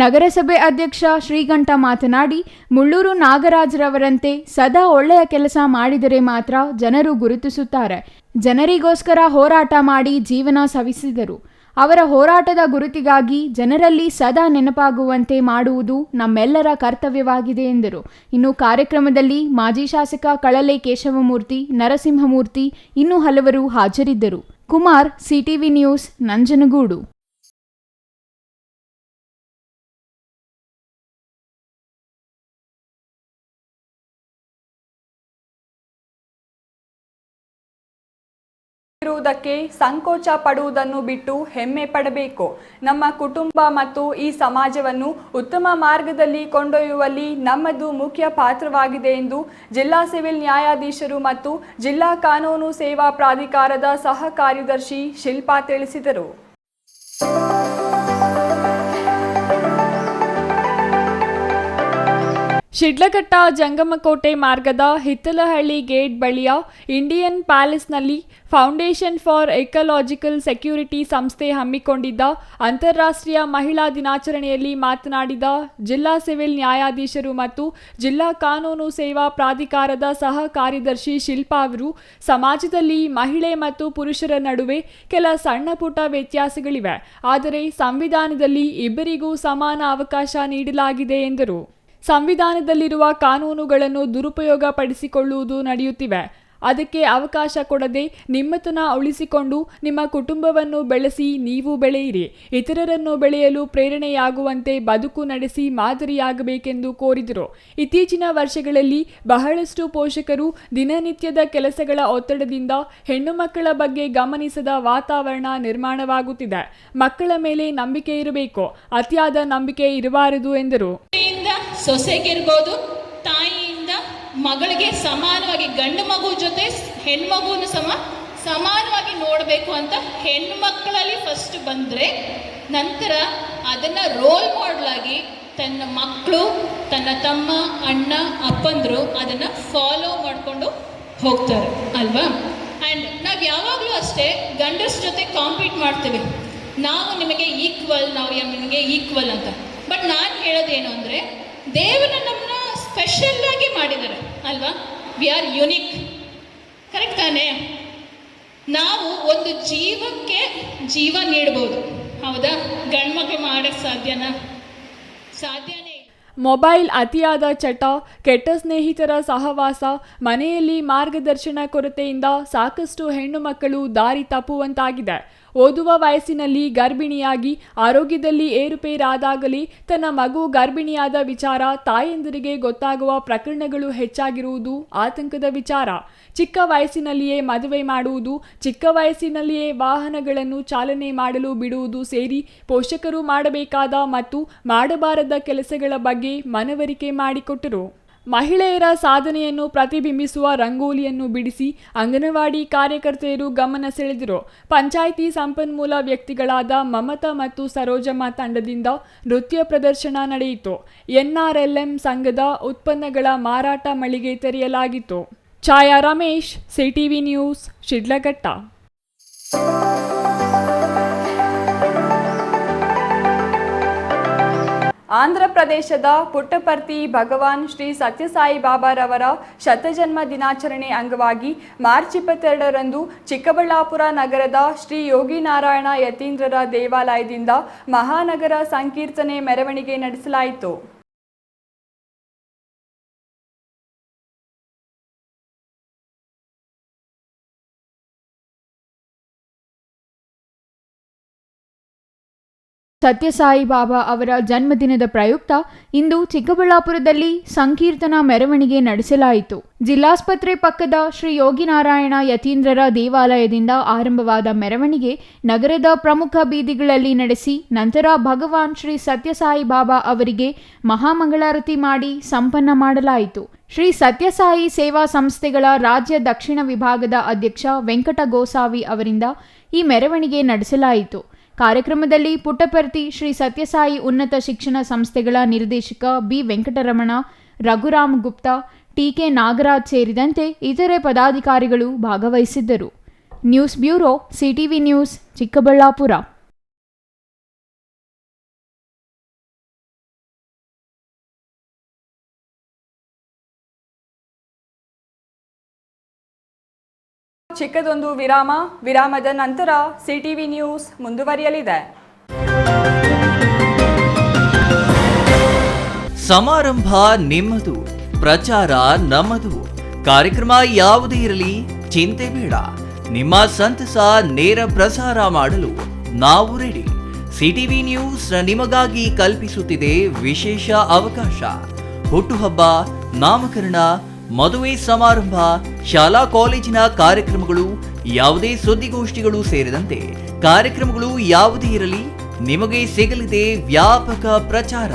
ನಗರಸಭೆ ಅಧ್ಯಕ್ಷ ಶ್ರೀಕಂಠ ಮಾತನಾಡಿ, ಮುಳ್ಳೂರು ನಾಗರಾಜ್ರವರಂತೆ ಸದಾ ಒಳ್ಳೆಯ ಕೆಲಸ ಮಾಡಿದರೆ ಮಾತ್ರ ಜನರು ಗುರುತಿಸುತ್ತಾರೆ. ಜನರಿಗೋಸ್ಕರ ಹೋರಾಟ ಮಾಡಿ ಜೀವನ ಸವಿಸಿದರು. ಅವರ ಹೋರಾಟದ ಗುರುತಿಗಾಗಿ ಜನರಲ್ಲಿ ಸದಾ ನೆನಪಾಗುವಂತೆ ಮಾಡುವುದು ನಮ್ಮೆಲ್ಲರ ಕರ್ತವ್ಯವಾಗಿದೆ ಎಂದರು. ಇನ್ನು ಕಾರ್ಯಕ್ರಮದಲ್ಲಿ ಮಾಜಿ ಶಾಸಕ ಕಳಲೆ ಕೇಶವಮೂರ್ತಿ, ನರಸಿಂಹಮೂರ್ತಿ, ಇನ್ನೂ ಹಲವರು ಹಾಜರಿದ್ದರು. Kumar, CTV news, Nanjangud. ಇರುವುದಕ್ಕೆ ಸಂಕೋಚ ಪಡುವುದನ್ನು ಬಿಟ್ಟು ಹೆಮ್ಮೆ ಪಡಬೇಕು. ನಮ್ಮ ಕುಟುಂಬ ಮತ್ತು ಈ ಸಮಾಜವನ್ನು ಉತ್ತಮ ಮಾರ್ಗದಲ್ಲಿ ಕೊಂಡೊಯ್ಯುವಲ್ಲಿ ನಮ್ಮದು ಮುಖ್ಯ ಪಾತ್ರವಾಗಿದೆ ಎಂದು ಜಿಲ್ಲಾ ಸಿವಿಲ್ ನ್ಯಾಯಾಧೀಶರು ಮತ್ತು ಜಿಲ್ಲಾ ಕಾನೂನು ಸೇವಾ ಪ್ರಾಧಿಕಾರದ ಸಹ ಕಾರ್ಯದರ್ಶಿ ಶಿಲ್ಪಾ ತಿಳಿಸಿದರು. ಶಿಡ್ಲಘಟ್ಟ ಜಂಗಮಕೋಟೆ ಮಾರ್ಗದ ಹಿತ್ತಲಹಳ್ಳಿ ಗೇಟ್ ಬಳಿಯ ಇಂಡಿಯನ್ ಪ್ಯಾಲೇಸ್ನಲ್ಲಿ ಫೌಂಡೇಶನ್ ಫಾರ್ ಎಕಲಾಜಿಕಲ್ ಸೆಕ್ಯೂರಿಟಿ ಸಂಸ್ಥೆ ಹಮ್ಮಿಕೊಂಡಿದ್ದ ಅಂತಾರಾಷ್ಟ್ರೀಯ ಮಹಿಳಾ ದಿನಾಚರಣೆಯಲ್ಲಿ ಮಾತನಾಡಿದ ಜಿಲ್ಲಾ ಸಿವಿಲ್ ನ್ಯಾಯಾಧೀಶರು ಮತ್ತು ಜಿಲ್ಲಾ ಕಾನೂನು ಸೇವಾ ಪ್ರಾಧಿಕಾರದ ಸಹ ಕಾರ್ಯದರ್ಶಿ ಶಿಲ್ಪಾ ಅವರು, ಸಮಾಜದಲ್ಲಿ ಮಹಿಳೆ ಮತ್ತು ಪುರುಷರ ನಡುವೆ ಕೆಲ ಸಣ್ಣ ಪುಟ್ಟ ವ್ಯತ್ಯಾಸಗಳಿವೆ, ಆದರೆ ಸಂವಿಧಾನದಲ್ಲಿ ಇಬ್ಬರಿಗೂ ಸಮಾನ ಅವಕಾಶ ನೀಡಲಾಗಿದೆ ಎಂದರು. ಸಂವಿಧಾನದಲ್ಲಿರುವ ಕಾನೂನುಗಳನ್ನು ದುರುಪಯೋಗ ಪಡಿಸಿಕೊಳ್ಳುವುದು ನಡೆಯುತ್ತಿವೆ. ಅದಕ್ಕೆ ಅವಕಾಶ ಕೊಡದೆ ನಿಮ್ಮತನ ಉಳಿಸಿಕೊಂಡು ನಿಮ್ಮ ಕುಟುಂಬವನ್ನು ಬೆಳೆಸಿ ನೀವು ಬೆಳೆಯಿರಿ. ಇತರರನ್ನು ಬೆಳೆಯಲು ಪ್ರೇರಣೆಯಾಗುವಂತೆ ಬದುಕು ನಡೆಸಿ ಮಾದರಿಯಾಗಬೇಕೆಂದು ಕೋರಿದರು. ಇತ್ತೀಚಿನ ವರ್ಷಗಳಲ್ಲಿ ಬಹಳಷ್ಟು ಪೋಷಕರು ದಿನನಿತ್ಯದ ಕೆಲಸಗಳ ಒತ್ತಡದಿಂದ ಹೆಣ್ಣು ಮಕ್ಕಳ ಬಗ್ಗೆ ಗಮನಿಸದ ವಾತಾವರಣ ನಿರ್ಮಾಣವಾಗುತ್ತಿದೆ. ಮಕ್ಕಳ ಮೇಲೆ ನಂಬಿಕೆ ಇರಬೇಕು, ಅತಿಯಾದ ನಂಬಿಕೆ ಇರಬಾರದು ಎಂದರು. ಸೊಸೆಗಿರ್ಬೋದು, ತಾಯಿಯಿಂದ ಮಗಳಿಗೆ ಸಮಾನವಾಗಿ, ಗಂಡು ಮಗು ಜೊತೆ ಹೆಣ್ಮಗುವನ್ನು ಸಮಾನವಾಗಿ ನೋಡಬೇಕು ಅಂತ ಹೆಣ್ಮಕ್ಕಳಲ್ಲಿ ಫಸ್ಟ್ ಬಂದರೆ, ನಂತರ ಅದನ್ನು ರೋಲ್ ಮಾಡಲಾಗಿ ತನ್ನ ಮಕ್ಕಳು, ತನ್ನ ತಮ್ಮ, ಅಣ್ಣ, ಅಪ್ಪಂದರು ಅದನ್ನು ಫಾಲೋ ಮಾಡಿಕೊಂಡು ಹೋಗ್ತಾರೆ ಅಲ್ವಾ. ಆ್ಯಂಡ್ ನಾವು ಯಾವಾಗಲೂ ಅಷ್ಟೇ ಗಂಡಸ ಜೊತೆ ಕಾಂಪೀಟ್ ಮಾಡ್ತೇವೆ, ನಾವು ನಿಮಗೆ ಈಕ್ವಲ್, ನಾವು ನಿಮಗೆ ಈಕ್ವಲ್ ಅಂತ. ಬಟ್ ನಾನು ಹೇಳೋದೇನು ಅಂದರೆ, ದೇವರು ನಮ್ಮನ್ನ ಸ್ಪೆಷಲ್ ಆಗಿ ಮಾಡಿದ್ದಾರೆ ಅಲ್ವಾ. ವಿ ಆರ್ ಯುನಿಕ್, ಕರೆಕ್ಟ್ ತಾನೇ? ನಾವು ಒಂದು ಜೀವಕ್ಕೆ ಜೀವ ನೀಡ್ಬೋದು, ಹೌದಾ? ಗಂಡು ಮಕ್ಕಳು ಮಾಡೋಕ್ಕೆ ಸಾಧ್ಯನೇ. ಮೊಬೈಲ್, ಅತಿಯಾದ ಚಟ, ಕೆಟ್ಟ ಸ್ನೇಹಿತರ ಸಹವಾಸ, ಮನೆಯಲ್ಲಿ ಮಾರ್ಗದರ್ಶನ ಕೊರತೆಯಿಂದ ಸಾಕಷ್ಟು ಹೆಣ್ಣು ಮಕ್ಕಳು ದಾರಿ ತಪ್ಪುವಂತಾಗಿದೆ. ಓದುವ ವಯಸ್ಸಿನಲ್ಲಿ ಗರ್ಭಿಣಿಯಾಗಿ ಆರೋಗ್ಯದಲ್ಲಿ ಏರುಪೇರಾದಾಗಲೇ ತನ್ನ ಮಗು ಗರ್ಭಿಣಿಯಾದ ವಿಚಾರ ತಾಯಂದಿರಿಗೆ ಗೊತ್ತಾಗುವ ಪ್ರಕರಣಗಳು ಹೆಚ್ಚಾಗಿರುವುದು ಆತಂಕದ ವಿಚಾರ. ಚಿಕ್ಕ ವಯಸ್ಸಿನಲ್ಲಿಯೇ ಮದುವೆ ಮಾಡುವುದು, ಚಿಕ್ಕ ವಯಸ್ಸಿನಲ್ಲಿಯೇ ವಾಹನಗಳನ್ನು ಚಾಲನೆ ಮಾಡಲು ಬಿಡುವುದು ಸೇರಿ ಪೋಷಕರು ಮಾಡಬೇಕಾದ ಮತ್ತು ಮಾಡಬಾರದ ಕೆಲಸಗಳ ಬಗ್ಗೆ ಮನವರಿಕೆ ಮಾಡಿಕೊಟ್ಟರು. ಮಹಿಳೆಯರ ಸಾಧನೆಯನ್ನು ಪ್ರತಿಬಿಂಬಿಸುವ ರಂಗೋಲಿಯನ್ನು ಬಿಡಿಸಿ ಅಂಗನವಾಡಿ ಕಾರ್ಯಕರ್ತೆಯರು ಗಮನ ಸೆಳೆದರು. ಪಂಚಾಯಿತಿ ಸಂಪನ್ಮೂಲ ವ್ಯಕ್ತಿಗಳಾದ ಮಮತಾ ಮತ್ತು ಸರೋಜಮ್ಮ ತಂಡದಿಂದ ನೃತ್ಯ ಪ್ರದರ್ಶನ ನಡೆಯಿತು. NRLM ಸಂಘದ ಉತ್ಪನ್ನಗಳ ಮಾರಾಟ ಮಳಿಗೆ ತೆರೆಯಲಾಗಿತ್ತು. ಛಾಯಾ ರಮೇಶ್, ಸಿಟಿವಿ ನ್ಯೂಸ್, ಶಿಡ್ಲಘಟ್ಟ. ಆಂಧ್ರ ಪ್ರದೇಶದ ಪುಟ್ಟಪರ್ತಿ ಭಗವಾನ್ ಶ್ರೀ ಸತ್ಯಸಾಯಿ ಬಾಬಾರವರ ಶತಜನ್ಮ ದಿನಾಚರಣೆ ಅಂಗವಾಗಿ ಮಾರ್ಚ್ 22ರಂದು ಚಿಕ್ಕಬಳ್ಳಾಪುರ ನಗರದ ಶ್ರೀ ಯೋಗಿನಾರಾಯಣ ಯತೀಂದ್ರರ ದೇವಾಲಯದಿಂದ ಮಹಾನಗರ ಸಂಕೀರ್ತನೆ ಮೆರವಣಿಗೆ ನಡೆಸಲಾಯಿತು. ಸತ್ಯಸಾಯಿ ಬಾಬಾ ಅವರ ಜನ್ಮದಿನದ ಪ್ರಯುಕ್ತ ಇಂದು ಚಿಕ್ಕಬಳ್ಳಾಪುರದಲ್ಲಿ ಸಂಕೀರ್ತನಾ ಮೆರವಣಿಗೆ ನಡೆಸಲಾಯಿತು. ಜಿಲ್ಲಾಸ್ಪತ್ರೆ ಪಕ್ಕದ ಶ್ರೀ ಯೋಗಿನಾರಾಯಣ ಯತೀಂದ್ರರ ದೇವಾಲಯದಿಂದ ಆರಂಭವಾದ ಮೆರವಣಿಗೆ ನಗರದ ಪ್ರಮುಖ ಬೀದಿಗಳಲ್ಲಿ ನಡೆಸಿ ನಂತರ ಭಗವಾನ್ ಶ್ರೀ ಸತ್ಯಸಾಯಿ ಬಾಬಾ ಅವರಿಗೆ ಮಹಾಮಂಗಳಾರತಿ ಮಾಡಿ ಸಂಪನ್ನ ಮಾಡಲಾಯಿತು. ಶ್ರೀ ಸತ್ಯಸಾಯಿ ಸೇವಾ ಸಂಸ್ಥೆಗಳ ರಾಜ್ಯ ದಕ್ಷಿಣ ವಿಭಾಗದ ಅಧ್ಯಕ್ಷ ವೆಂಕಟ ಗೋಸಾವಿ ಅವರಿಂದ ಈ ಮೆರವಣಿಗೆ ನಡೆಸಲಾಯಿತು. ಕಾರ್ಯಕ್ರಮದಲ್ಲಿ ಪುಟ್ಟಪರ್ತಿ ಶ್ರೀ ಸತ್ಯಸಾಯಿ ಉನ್ನತ ಶಿಕ್ಷಣ ಸಂಸ್ಥೆಗಳ ನಿರ್ದೇಶಕ ಬಿ ವೆಂಕಟರಮಣ, ರಘುರಾಮ್ ಗುಪ್ತಾ, ಟಿಕೆ ನಾಗರಾಜ್ ಸೇರಿದಂತೆ ಇತರೆ ಪದಾಧಿಕಾರಿಗಳು ಭಾಗವಹಿಸಿದ್ದರು. News bureau, CTV news, Chikkaballapura. ಚಿಕ್ಕದೊಂದು ವಿರಾಮದ ನಂತರ ಸಿಟಿವಿ ನ್ಯೂಸ್ ಮುಂದುವರಿಯಲಿದೆ. ಸಮಾರಂಭ ನಿಮ್ಮದು, ಪ್ರಚಾರ ನಮ್ಮದು. ಕಾರ್ಯಕ್ರಮ ಯಾವುದೇ ಇರಲಿ ಚಿಂತೆ ಬೇಡ. ನಿಮ್ಮ ಸಂತಸ ನೇರ ಪ್ರಸಾರ ಮಾಡಲು ನಾವು ರೆಡಿ. ಸಿಟಿವಿ ನ್ಯೂಸ್ ನಿಮಗಾಗಿ ಕಲ್ಪಿಸುತ್ತಿದೆ ವಿಶೇಷ ಅವಕಾಶ. ಹುಟ್ಟುಹಬ್ಬ, ನಾಮಕರಣ, ಮದುವೆ ಸಮಾರಂಭ, ಶಾಲಾ ಕಾಲೇಜಿನ ಕಾರ್ಯಕ್ರಮಗಳು, ಯಾವುದೇ ಸುದ್ದಿಗೋಷ್ಠಿಗಳು ಸೇರಿದಂತೆ ಕಾರ್ಯಕ್ರಮಗಳು ಯಾವುದೇ ಇರಲಿ ನಿಮಗೆ ಸಿಗಲಿದೆ ವ್ಯಾಪಕ ಪ್ರಚಾರ.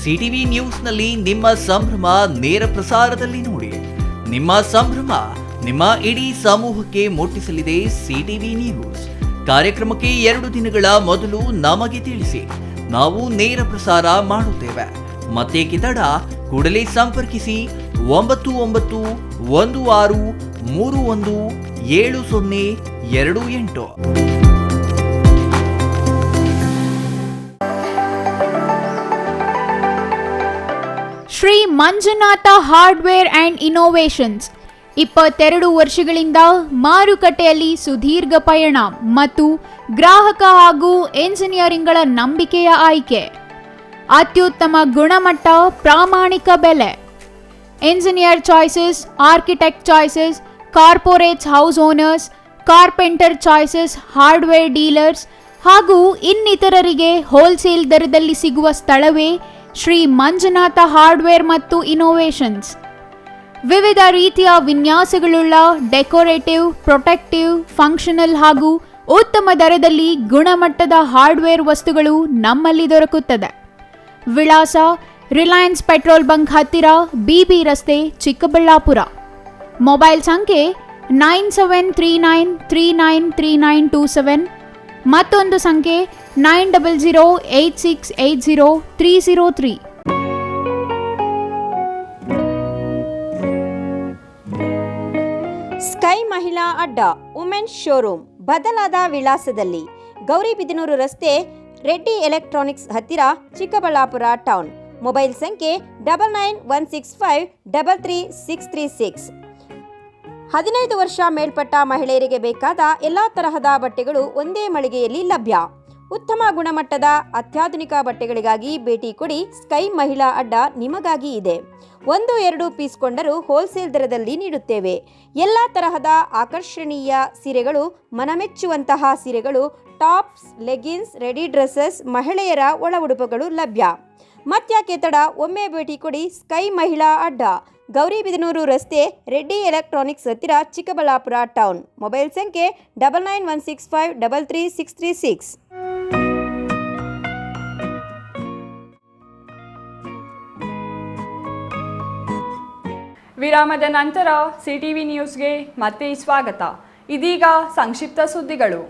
ಸಿಟಿವಿ ನ್ಯೂಸ್ನಲ್ಲಿ ನಿಮ್ಮ ಸಂಭ್ರಮ ನೇರ ಪ್ರಸಾರದಲ್ಲಿ ನೋಡಿ. ನಿಮ್ಮ ಸಂಭ್ರಮ ನಿಮ್ಮ ಇಡೀ ಸಮೂಹಕ್ಕೆ ಮುಟ್ಟಿಸಲಿದೆ ಸಿಟಿವಿ ನ್ಯೂಸ್. ಕಾರ್ಯಕ್ರಮಕ್ಕೆ 2 ದಿನಗಳ ಮೊದಲು ನಮಗೆ ತಿಳಿಸಿ, ನಾವು ನೇರ ಪ್ರಸಾರ ಮಾಡುತ್ತೇವೆ. ಮತ್ತೇಕೆ ತಡ, ಕೂಡಲೇ ಸಂಪರ್ಕಿಸಿ 9916317028. Shri Manjunatha hardware and innovations 22 ವರ್ಷಗಳಿಂದ ಮಾರುಕಟ್ಟೆಯಲ್ಲಿ ಸುದೀರ್ಘ ಪಯಣ ಮತ್ತು ಗ್ರಾಹಕ ಹಾಗೂ ಎಂಜಿನಿಯರಿಂಗ್ಗಳ ನಂಬಿಕೆಯ ಆಯ್ಕೆ. ಅತ್ಯುತ್ತಮ ಗುಣಮಟ್ಟ, ಪ್ರಾಮಾಣಿಕ ಬೆಲೆ. Engineer choices, architect choices, corporates house owners, carpenter choices, hardware dealers ಹಾಗೂ ಇನ್ನಿತರರಿಗೆ ಹೋಲ್ಸೇಲ್ ದರದಲ್ಲಿ ಸಿಗುವ ಸ್ಥಳವೇ ಶ್ರೀ ಮಂಜುನಾಥ ಹಾರ್ಡ್ವೇರ್ ಮತ್ತು ಇನೋವೇಷನ್ಸ್. ವಿವಿಧ ರೀತಿಯ ವಿನ್ಯಾಸಗಳುಳ್ಳ ಡೆಕೋರೇಟಿವ್, ಪ್ರೊಟೆಕ್ಟಿವ್, ಫಂಕ್ಷನಲ್ ಹಾಗೂ ಉತ್ತಮ ದರದಲ್ಲಿ ಗುಣಮಟ್ಟದ ಹಾರ್ಡ್ವೇರ್ ವಸ್ತುಗಳು ನಮ್ಮಲ್ಲಿ ದೊರಕುತ್ತದೆ. ವಿಳಾಸ: ರಿಲಯನ್ಸ್ ಪೆಟ್ರೋಲ್ ಬಂಕ್ ಹತ್ತಿರ, ಬಿಬಿ ರಸ್ತೆ, ಚಿಕ್ಕಬಳ್ಳಾಪುರ. ಮೊಬೈಲ್ ಸಂಖ್ಯೆ 9739393927. ಮತ್ತೊಂದು ಸಂಖ್ಯೆ 9008680303. ಸ್ಕೈ ಮಹಿಳಾ ಅಡ್ಡ ವುಮೆನ್ಸ್ ಶೋರೂಮ್ ಬದಲಾದ ವಿಳಾಸದಲ್ಲಿ, ಗೌರಿಬಿದನೂರು ರಸ್ತೆ, ರೆಡ್ಡಿ ಎಲೆಕ್ಟ್ರಾನಿಕ್ಸ್ ಹತ್ತಿರ, ಚಿಕ್ಕಬಳ್ಳಾಪುರ ಟೌನ್. ಮೊಬೈಲ್ ಸಂಖ್ಯೆ 9916533636. 15 ವರ್ಷ ಮೇಲ್ಪಟ್ಟ ಮಹಿಳೆಯರಿಗೆ ಬೇಕಾದ ಎಲ್ಲ ತರಹದ ಬಟ್ಟೆಗಳು ಒಂದೇ ಮಳಿಗೆಯಲ್ಲಿ ಲಭ್ಯ. ಉತ್ತಮ ಗುಣಮಟ್ಟದ ಅತ್ಯಾಧುನಿಕ ಬಟ್ಟೆಗಳಿಗಾಗಿ ಭೇಟಿ ಕೊಡಿ. ಸ್ಕೈ ಮಹಿಳಾ ಅಡ್ಡ ನಿಮಗಾಗಿ ಇದೆ. 1-2 ಪೀಸ್ ಕೊಂಡರೂ ಹೋಲ್ಸೇಲ್ ದರದಲ್ಲಿ ನೀಡುತ್ತೇವೆ. ಎಲ್ಲ ತರಹದ ಆಕರ್ಷಣೀಯ ಸೀರೆಗಳು, ಮನಮೆಚ್ಚುವಂತಹ ಸೀರೆಗಳು, ಟಾಪ್ಸ್, ಲೆಗಿನ್ಸ್, ರೆಡಿ ಡ್ರೆಸ್ಸಸ್, ಮಹಿಳೆಯರ ಒಳ ಉಡುಪುಗಳು ಲಭ್ಯ. ಮತ್ಯಾಕೆ ತಡ, ಒಮ್ಮೆ ಭೇಟಿ ಕೊಡಿ. ಸ್ಕೈ ಮಹಿಳಾ ಅಡ್ಡ, ಗೌರಿಬಿದನೂರು ರಸ್ತೆ, ರೆಡ್ಡಿ ಎಲೆಕ್ಟ್ರಾನಿಕ್ಸ್ ಹತ್ತಿರ, ಚಿಕ್ಕಬಳ್ಳಾಪುರ ಟೌನ್. ಮೊಬೈಲ್ ಸಂಖ್ಯೆ 9916533636. ವಿರಾಮದ ನಂತರ ಸಿಟಿವಿ ನ್ಯೂಸ್ಗೆ ಮತ್ತೆ ಸ್ವಾಗತ. ಇದೀಗ ಸಂಕ್ಷಿಪ್ತ ಸುದ್ದಿಗಳು.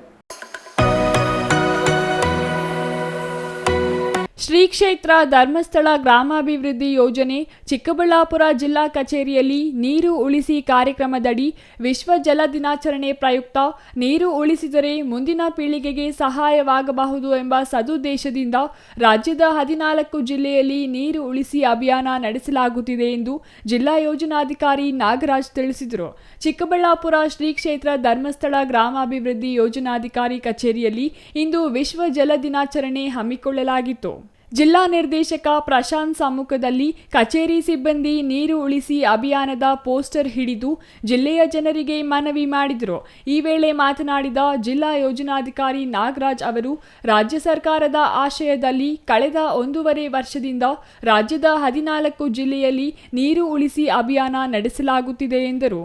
ಶ್ರೀ ಕ್ಷೇತ್ರ ಧರ್ಮಸ್ಥಳ ಗ್ರಾಮಾಭಿವೃದ್ಧಿ ಯೋಜನೆ ಚಿಕ್ಕಬಳ್ಳಾಪುರ ಜಿಲ್ಲಾ ಕಚೇರಿಯಲ್ಲಿ ನೀರು ಉಳಿಸಿ ಕಾರ್ಯಕ್ರಮದಡಿ ವಿಶ್ವ ಜಲ ದಿನಾಚರಣೆ ಪ್ರಯುಕ್ತ ನೀರು ಉಳಿಸಿದರೆ ಮುಂದಿನ ಪೀಳಿಗೆಗೆ ಸಹಾಯವಾಗಬಹುದು ಎಂಬ ಸದುದ್ದೇಶದಿಂದ ರಾಜ್ಯದ 14 ಜಿಲ್ಲೆಯಲ್ಲಿ ನೀರು ಉಳಿಸಿ ಅಭಿಯಾನ ನಡೆಸಲಾಗುತ್ತಿದೆ ಎಂದು ಜಿಲ್ಲಾ ಯೋಜನಾಧಿಕಾರಿ ನಾಗರಾಜ್ ತಿಳಿಸಿದರು. ಚಿಕ್ಕಬಳ್ಳಾಪುರ ಶ್ರೀ ಕ್ಷೇತ್ರ ಧರ್ಮಸ್ಥಳ ಗ್ರಾಮಾಭಿವೃದ್ಧಿ ಯೋಜನಾಧಿಕಾರಿ ಕಚೇರಿಯಲ್ಲಿ ಇಂದು ವಿಶ್ವ ಜಲ ದಿನಾಚರಣೆ ಹಮ್ಮಿಕೊಳ್ಳಲಾಗಿತ್ತು. ಜಿಲ್ಲಾ ನಿರ್ದೇಶಕ ಪ್ರಶಾಂತ್ ಸಮ್ಮುಖದಲ್ಲಿ ಕಚೇರಿ ಸಿಬ್ಬಂದಿ ನೀರು ಉಳಿಸಿ ಅಭಿಯಾನದ ಪೋಸ್ಟರ್ ಹಿಡಿದು ಜಿಲ್ಲೆಯ ಜನರಿಗೆ ಮನವಿ ಮಾಡಿದರು. ಈ ವೇಳೆ ಮಾತನಾಡಿದ ಜಿಲ್ಲಾ ಯೋಜನಾಧಿಕಾರಿ ನಾಗರಾಜ್ ಅವರು, ರಾಜ್ಯ ಸರ್ಕಾರದ ಆಶಯದಲ್ಲಿ ಕಳೆದ 1.5 ವರ್ಷದಿಂದ ರಾಜ್ಯದ 14 ಜಿಲ್ಲೆಯಲ್ಲಿ ನೀರು ಉಳಿಸಿ ಅಭಿಯಾನ ನಡೆಸಲಾಗುತ್ತಿದೆ ಎಂದರು.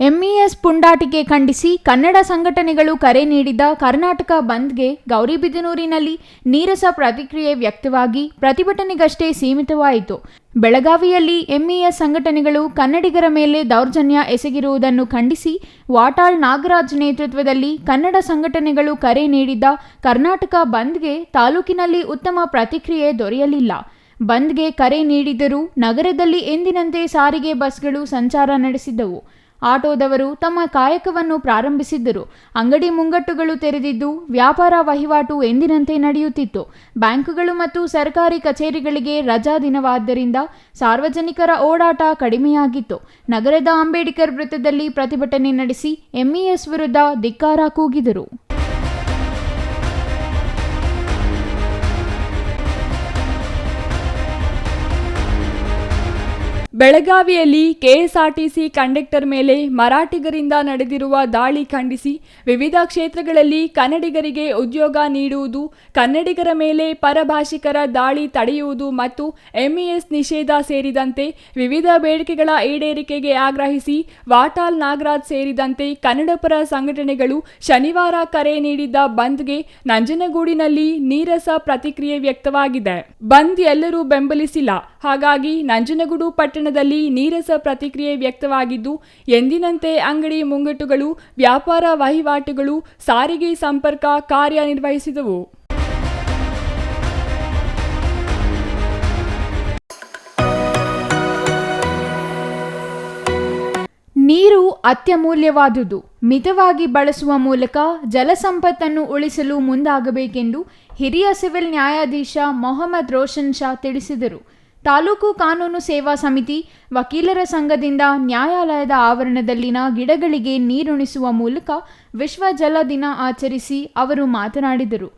ಎಂಇಎಸ್ ಪುಂಡಾಟಿಕೆ ಖಂಡಿಸಿ ಕನ್ನಡ ಸಂಘಟನೆಗಳು ಕರೆ ನೀಡಿದ ಕರ್ನಾಟಕ ಬಂದ್ಗೆ ಗೌರಿಬಿದನೂರಿನಲ್ಲಿ ನೀರಸ ಪ್ರತಿಕ್ರಿಯೆ ವ್ಯಕ್ತವಾಗಿ ಪ್ರತಿಭಟನೆಗಷ್ಟೇ ಸೀಮಿತವಾಯಿತು. ಬೆಳಗಾವಿಯಲ್ಲಿ ಎಂಇಎಸ್ ಸಂಘಟನೆಗಳು ಕನ್ನಡಿಗರ ಮೇಲೆ ದೌರ್ಜನ್ಯ ಎಸಗಿರುವುದನ್ನು ಖಂಡಿಸಿ ವಾಟಾಳ್ ನಾಗರಾಜ್ ನೇತೃತ್ವದಲ್ಲಿ ಕನ್ನಡ ಸಂಘಟನೆಗಳು ಕರೆ ನೀಡಿದ್ದ ಕರ್ನಾಟಕ ಬಂದ್ಗೆ ತಾಲೂಕಿನಲ್ಲಿ ಉತ್ತಮ ಪ್ರತಿಕ್ರಿಯೆ ದೊರೆಯಲಿಲ್ಲ. ಬಂದ್ಗೆ ಕರೆ ನೀಡಿದರೂ ನಗರದಲ್ಲಿ ಎಂದಿನಂತೆ ಸಾರಿಗೆ ಬಸ್ಗಳು ಸಂಚಾರ ನಡೆಸಿದ್ದವು. ಆಟೋದವರು ತಮ್ಮ ಕಾಯಕವನ್ನು ಪ್ರಾರಂಭಿಸಿದ್ದರು. ಅಂಗಡಿ ಮುಂಗಟ್ಟುಗಳು ತೆರೆದಿದ್ದು ವ್ಯಾಪಾರ ವಹಿವಾಟು ಎಂದಿನಂತೆ ನಡೆಯುತ್ತಿತ್ತು. ಬ್ಯಾಂಕುಗಳು ಮತ್ತು ಸರ್ಕಾರಿ ಕಚೇರಿಗಳಿಗೆ ರಜಾ ದಿನವಾದ್ದರಿಂದ ಸಾರ್ವಜನಿಕರ ಓಡಾಟ ಕಡಿಮೆಯಾಗಿತ್ತು. ನಗರದ ಅಂಬೇಡ್ಕರ್ ವೃತ್ತದಲ್ಲಿ ಪ್ರತಿಭಟನೆ ನಡೆಸಿ ಎಂಇಎಸ್ ವಿರುದ್ಧ ಧಿಕ್ಕಾರ ಕೂಗಿದರು. ಬೆಳಗಾವಿಯಲ್ಲಿ ಕೆಎಸ್ಆರ್ಟಿಸಿ ಕಂಡಕ್ಟರ್ ಮೇಲೆ ಮರಾಠಿಗರಿಂದ ನಡೆದಿರುವ ದಾಳಿ ಖಂಡಿಸಿ ವಿವಿಧ ಕ್ಷೇತ್ರಗಳಲ್ಲಿ ಕನ್ನಡಿಗರಿಗೆ ಉದ್ಯೋಗ ನೀಡುವುದು, ಕನ್ನಡಿಗರ ಮೇಲೆ ಪರಭಾಷಿಕರ ದಾಳಿ ತಡೆಯುವುದು ಮತ್ತು ಎಂಇಎಸ್ ನಿಷೇಧ ಸೇರಿದಂತೆ ವಿವಿಧ ಬೇಡಿಕೆಗಳ ಈಡೇರಿಕೆಗೆ ಆಗ್ರಹಿಸಿ ವಾಟಾಳ್ ನಾಗರಾಜ್ ಸೇರಿದಂತೆ ಕನ್ನಡಪರ ಸಂಘಟನೆಗಳು ಶನಿವಾರ ಕರೆ ನೀಡಿದ್ದ ಬಂದ್ಗೆ ನಂಜನಗೂಡಿನಲ್ಲಿ ನೀರಸ ಪ್ರತಿಕ್ರಿಯೆ ವ್ಯಕ್ತವಾಗಿದೆ. ಬಂದ್ ಎಲ್ಲರೂ ಬೆಂಬಲಿಸಿಲ್ಲ. ಹಾಗಾಗಿ ನಂಜನಗೂಡು ಪಟ್ಟಣದಲ್ಲಿ ನೀರಸ ಪ್ರತಿಕ್ರಿಯೆ ವ್ಯಕ್ತವಾಗಿದ್ದು, ಎಂದಿನಂತೆ ಅಂಗಡಿ ಮುಂಗಟ್ಟುಗಳು, ವ್ಯಾಪಾರ ವಹಿವಾಟುಗಳು, ಸಾರಿಗೆ ಸಂಪರ್ಕ ಕಾರ್ಯನಿರ್ವಹಿಸಿದವು. ನೀರು ಅತ್ಯಮೂಲ್ಯವಾದುದು. ಮಿತವಾಗಿ ಬಳಸುವ ಮೂಲಕ ಜಲಸಂಪತ್ತನ್ನು ಉಳಿಸಲು ಮುಂದಾಗಬೇಕೆಂದು ಹಿರಿಯ ಸಿವಿಲ್ ನ್ಯಾಯಾಧೀಶ ಮೊಹಮ್ಮದ್ ರೋಷನ್ ಶಾ ತಿಳಿಸಿದರು. ತಾಲೂಕು ಕಾನೂನು ಸೇವಾ ಸಮಿತಿ, ವಕೀಲರ ಸಂಘದಿಂದ ನ್ಯಾಯಾಲಯದ ಆವರಣದಲ್ಲಿನ ಗಿಡಗಳಿಗೆ ನೀರುಣಿಸುವ ಮೂಲಕ ವಿಶ್ವ ಜಲ ದಿನ ಆಚರಿಸಿ ಅವರು ಮಾತನಾಡಿದರು.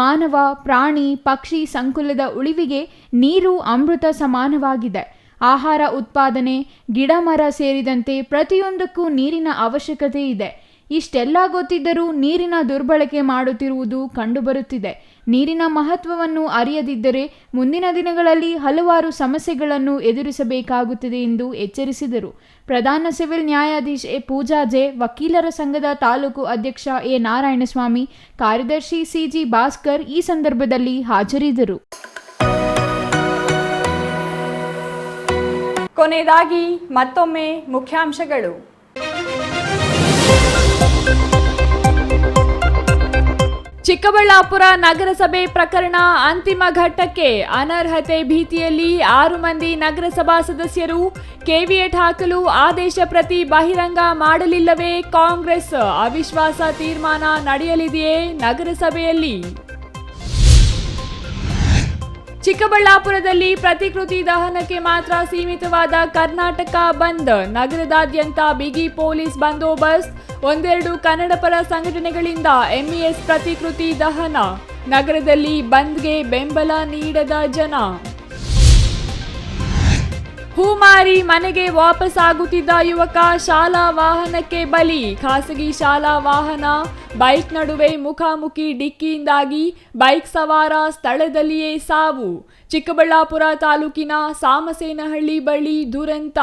ಮಾನವ, ಪ್ರಾಣಿ, ಪಕ್ಷಿ ಸಂಕುಲದ ಉಳಿವಿಗೆ ನೀರು ಅಮೃತ ಸಮಾನವಾಗಿದೆ. ಆಹಾರ ಉತ್ಪಾದನೆ, ಗಿಡ ಮರ ಸೇರಿದಂತೆ ಪ್ರತಿಯೊಂದಕ್ಕೂ ನೀರಿನ ಅವಶ್ಯಕತೆ ಇದೆ. ಇಷ್ಟೆಲ್ಲ ಗೊತ್ತಿದ್ದರೂ ನೀರಿನ ದುರ್ಬಳಕೆ ಮಾಡುತ್ತಿರುವುದು ಕಂಡುಬರುತ್ತಿದೆ. ನೀರಿನ ಮಹತ್ವವನ್ನು ಅರಿಯದಿದ್ದರೆ ಮುಂದಿನ ದಿನಗಳಲ್ಲಿ ಹಲವಾರು ಸಮಸ್ಯೆಗಳನ್ನು ಎದುರಿಸಬೇಕಾಗುತ್ತದೆ ಎಂದು ಎಚ್ಚರಿಸಿದರು. ಪ್ರಧಾನ ಸಿವಿಲ್ ನ್ಯಾಯಾಧೀಶೆ ಪೂಜಾ ಜೆ, ವಕೀಲರ ಸಂಘದ ತಾಲೂಕು ಅಧ್ಯಕ್ಷ ಎ ನಾರಾಯಣಸ್ವಾಮಿ, ಕಾರ್ಯದರ್ಶಿ ಸಿಜಿ ಭಾಸ್ಕರ್ ಈ ಸಂದರ್ಭದಲ್ಲಿ ಹಾಜರಿದ್ದರು. ಕೊನೆಯದಾಗಿ ಮತ್ತೊಮ್ಮೆ ಮುಖ್ಯಾಂಶಗಳು. ಚಿಕ್ಕಬಳ್ಳಾಪುರ ನಗರಸಭೆ ಪ್ರಕರಣ ಅಂತಿಮ ಘಟ್ಟಕ್ಕೆ. ಅನರ್ಹತೆ ಭೀತಿಯಲ್ಲಿ 6 ಮಂದಿ ನಗರಸಭಾ ಸದಸ್ಯರು. ಕೆವಿಯಟ್ ಹಾಕಲು ಆದೇಶ ಪ್ರತಿ ಬಹಿರಂಗ ಮಾಡಲಿಲ್ಲವೇ ಕಾಂಗ್ರೆಸ್? ಅವಿಶ್ವಾಸ ತೀರ್ಮಾನ ನಡೆಯಲಿದೆಯೇ ನಗರಸಭೆಯಲ್ಲಿ? ಚಿಕ್ಕಬಳ್ಳಾಪುರದಲ್ಲಿ ಪ್ರತಿಕೃತಿ ದಹನಕ್ಕೆ ಮಾತ್ರ ಸೀಮಿತವಾದ ಕರ್ನಾಟಕ ಬಂದ್. ನಗರದಾದ್ಯಂತ ಬಿಗಿ ಪೊಲೀಸ್ ಬಂದೋಬಸ್ತ್. 1-2 ಕನ್ನಡಪರ ಸಂಘಟನೆಗಳಿಂದ ಎಂಇಎಸ್ ಪ್ರತಿಕೃತಿ ದಹನ. ನಗರದಲ್ಲಿ ಬಂದ್ಗೆ ಬೆಂಬಲ ನೀಡದ ಜನ. ಹೂಮಾರಿ ಮನೆಗೆ ವಾಪಸ್ ಆಗುತ್ತಿದ್ದ ಯುವಕ ಶಾಲಾ ವಾಹನಕ್ಕೆ ಬಲಿ. ಖಾಸಗಿ ಶಾಲಾ ವಾಹನ ಬೈಕ್ ನಡುವೆ ಮುಖಾಮುಖಿ ಡಿಕ್ಕಿಯಿಂದಾಗಿ ಬೈಕ್ ಸವಾರ ಸ್ಥಳದಲ್ಲಿಯೇ ಸಾವು. ಚಿಕ್ಕಬಳ್ಳಾಪುರ ತಾಲೂಕಿನ ಸಾಮಸೇನಹಳ್ಳಿ ಬಳಿ ದುರಂತ.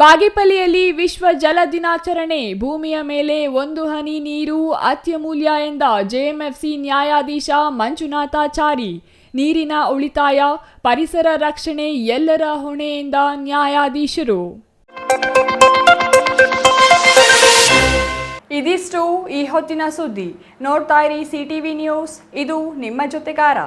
ಬಾಗೇಪಲ್ಲಿಯಲ್ಲಿ ವಿಶ್ವ ಜಲ ದಿನಾಚರಣೆ. ಭೂಮಿಯ ಮೇಲೆ 1 ಹನಿ ನೀರು ಅತ್ಯಮೂಲ್ಯ ಎಂದ ಜೆಎಂಎಫ್ಸಿ ನ್ಯಾಯಾಧೀಶ ಮಂಜುನಾಥಾಚಾರಿ. ನೀರಿನ ಉಳಿತಾಯ, ಪರಿಸರ ರಕ್ಷಣೆ ಎಲ್ಲರ ಹೊಣೆ ಎಂದ ನ್ಯಾಯಾಧೀಶರು. ಇದಿಷ್ಟು ಈ ಹೊತ್ತಿನ ಸುದ್ದಿ. ನೋಡ್ತಾ ಇರಿ ಸಿಟಿವಿ ನ್ಯೂಸ್, ಇದು ನಿಮ್ಮ ಜೊತೆಗಾರ.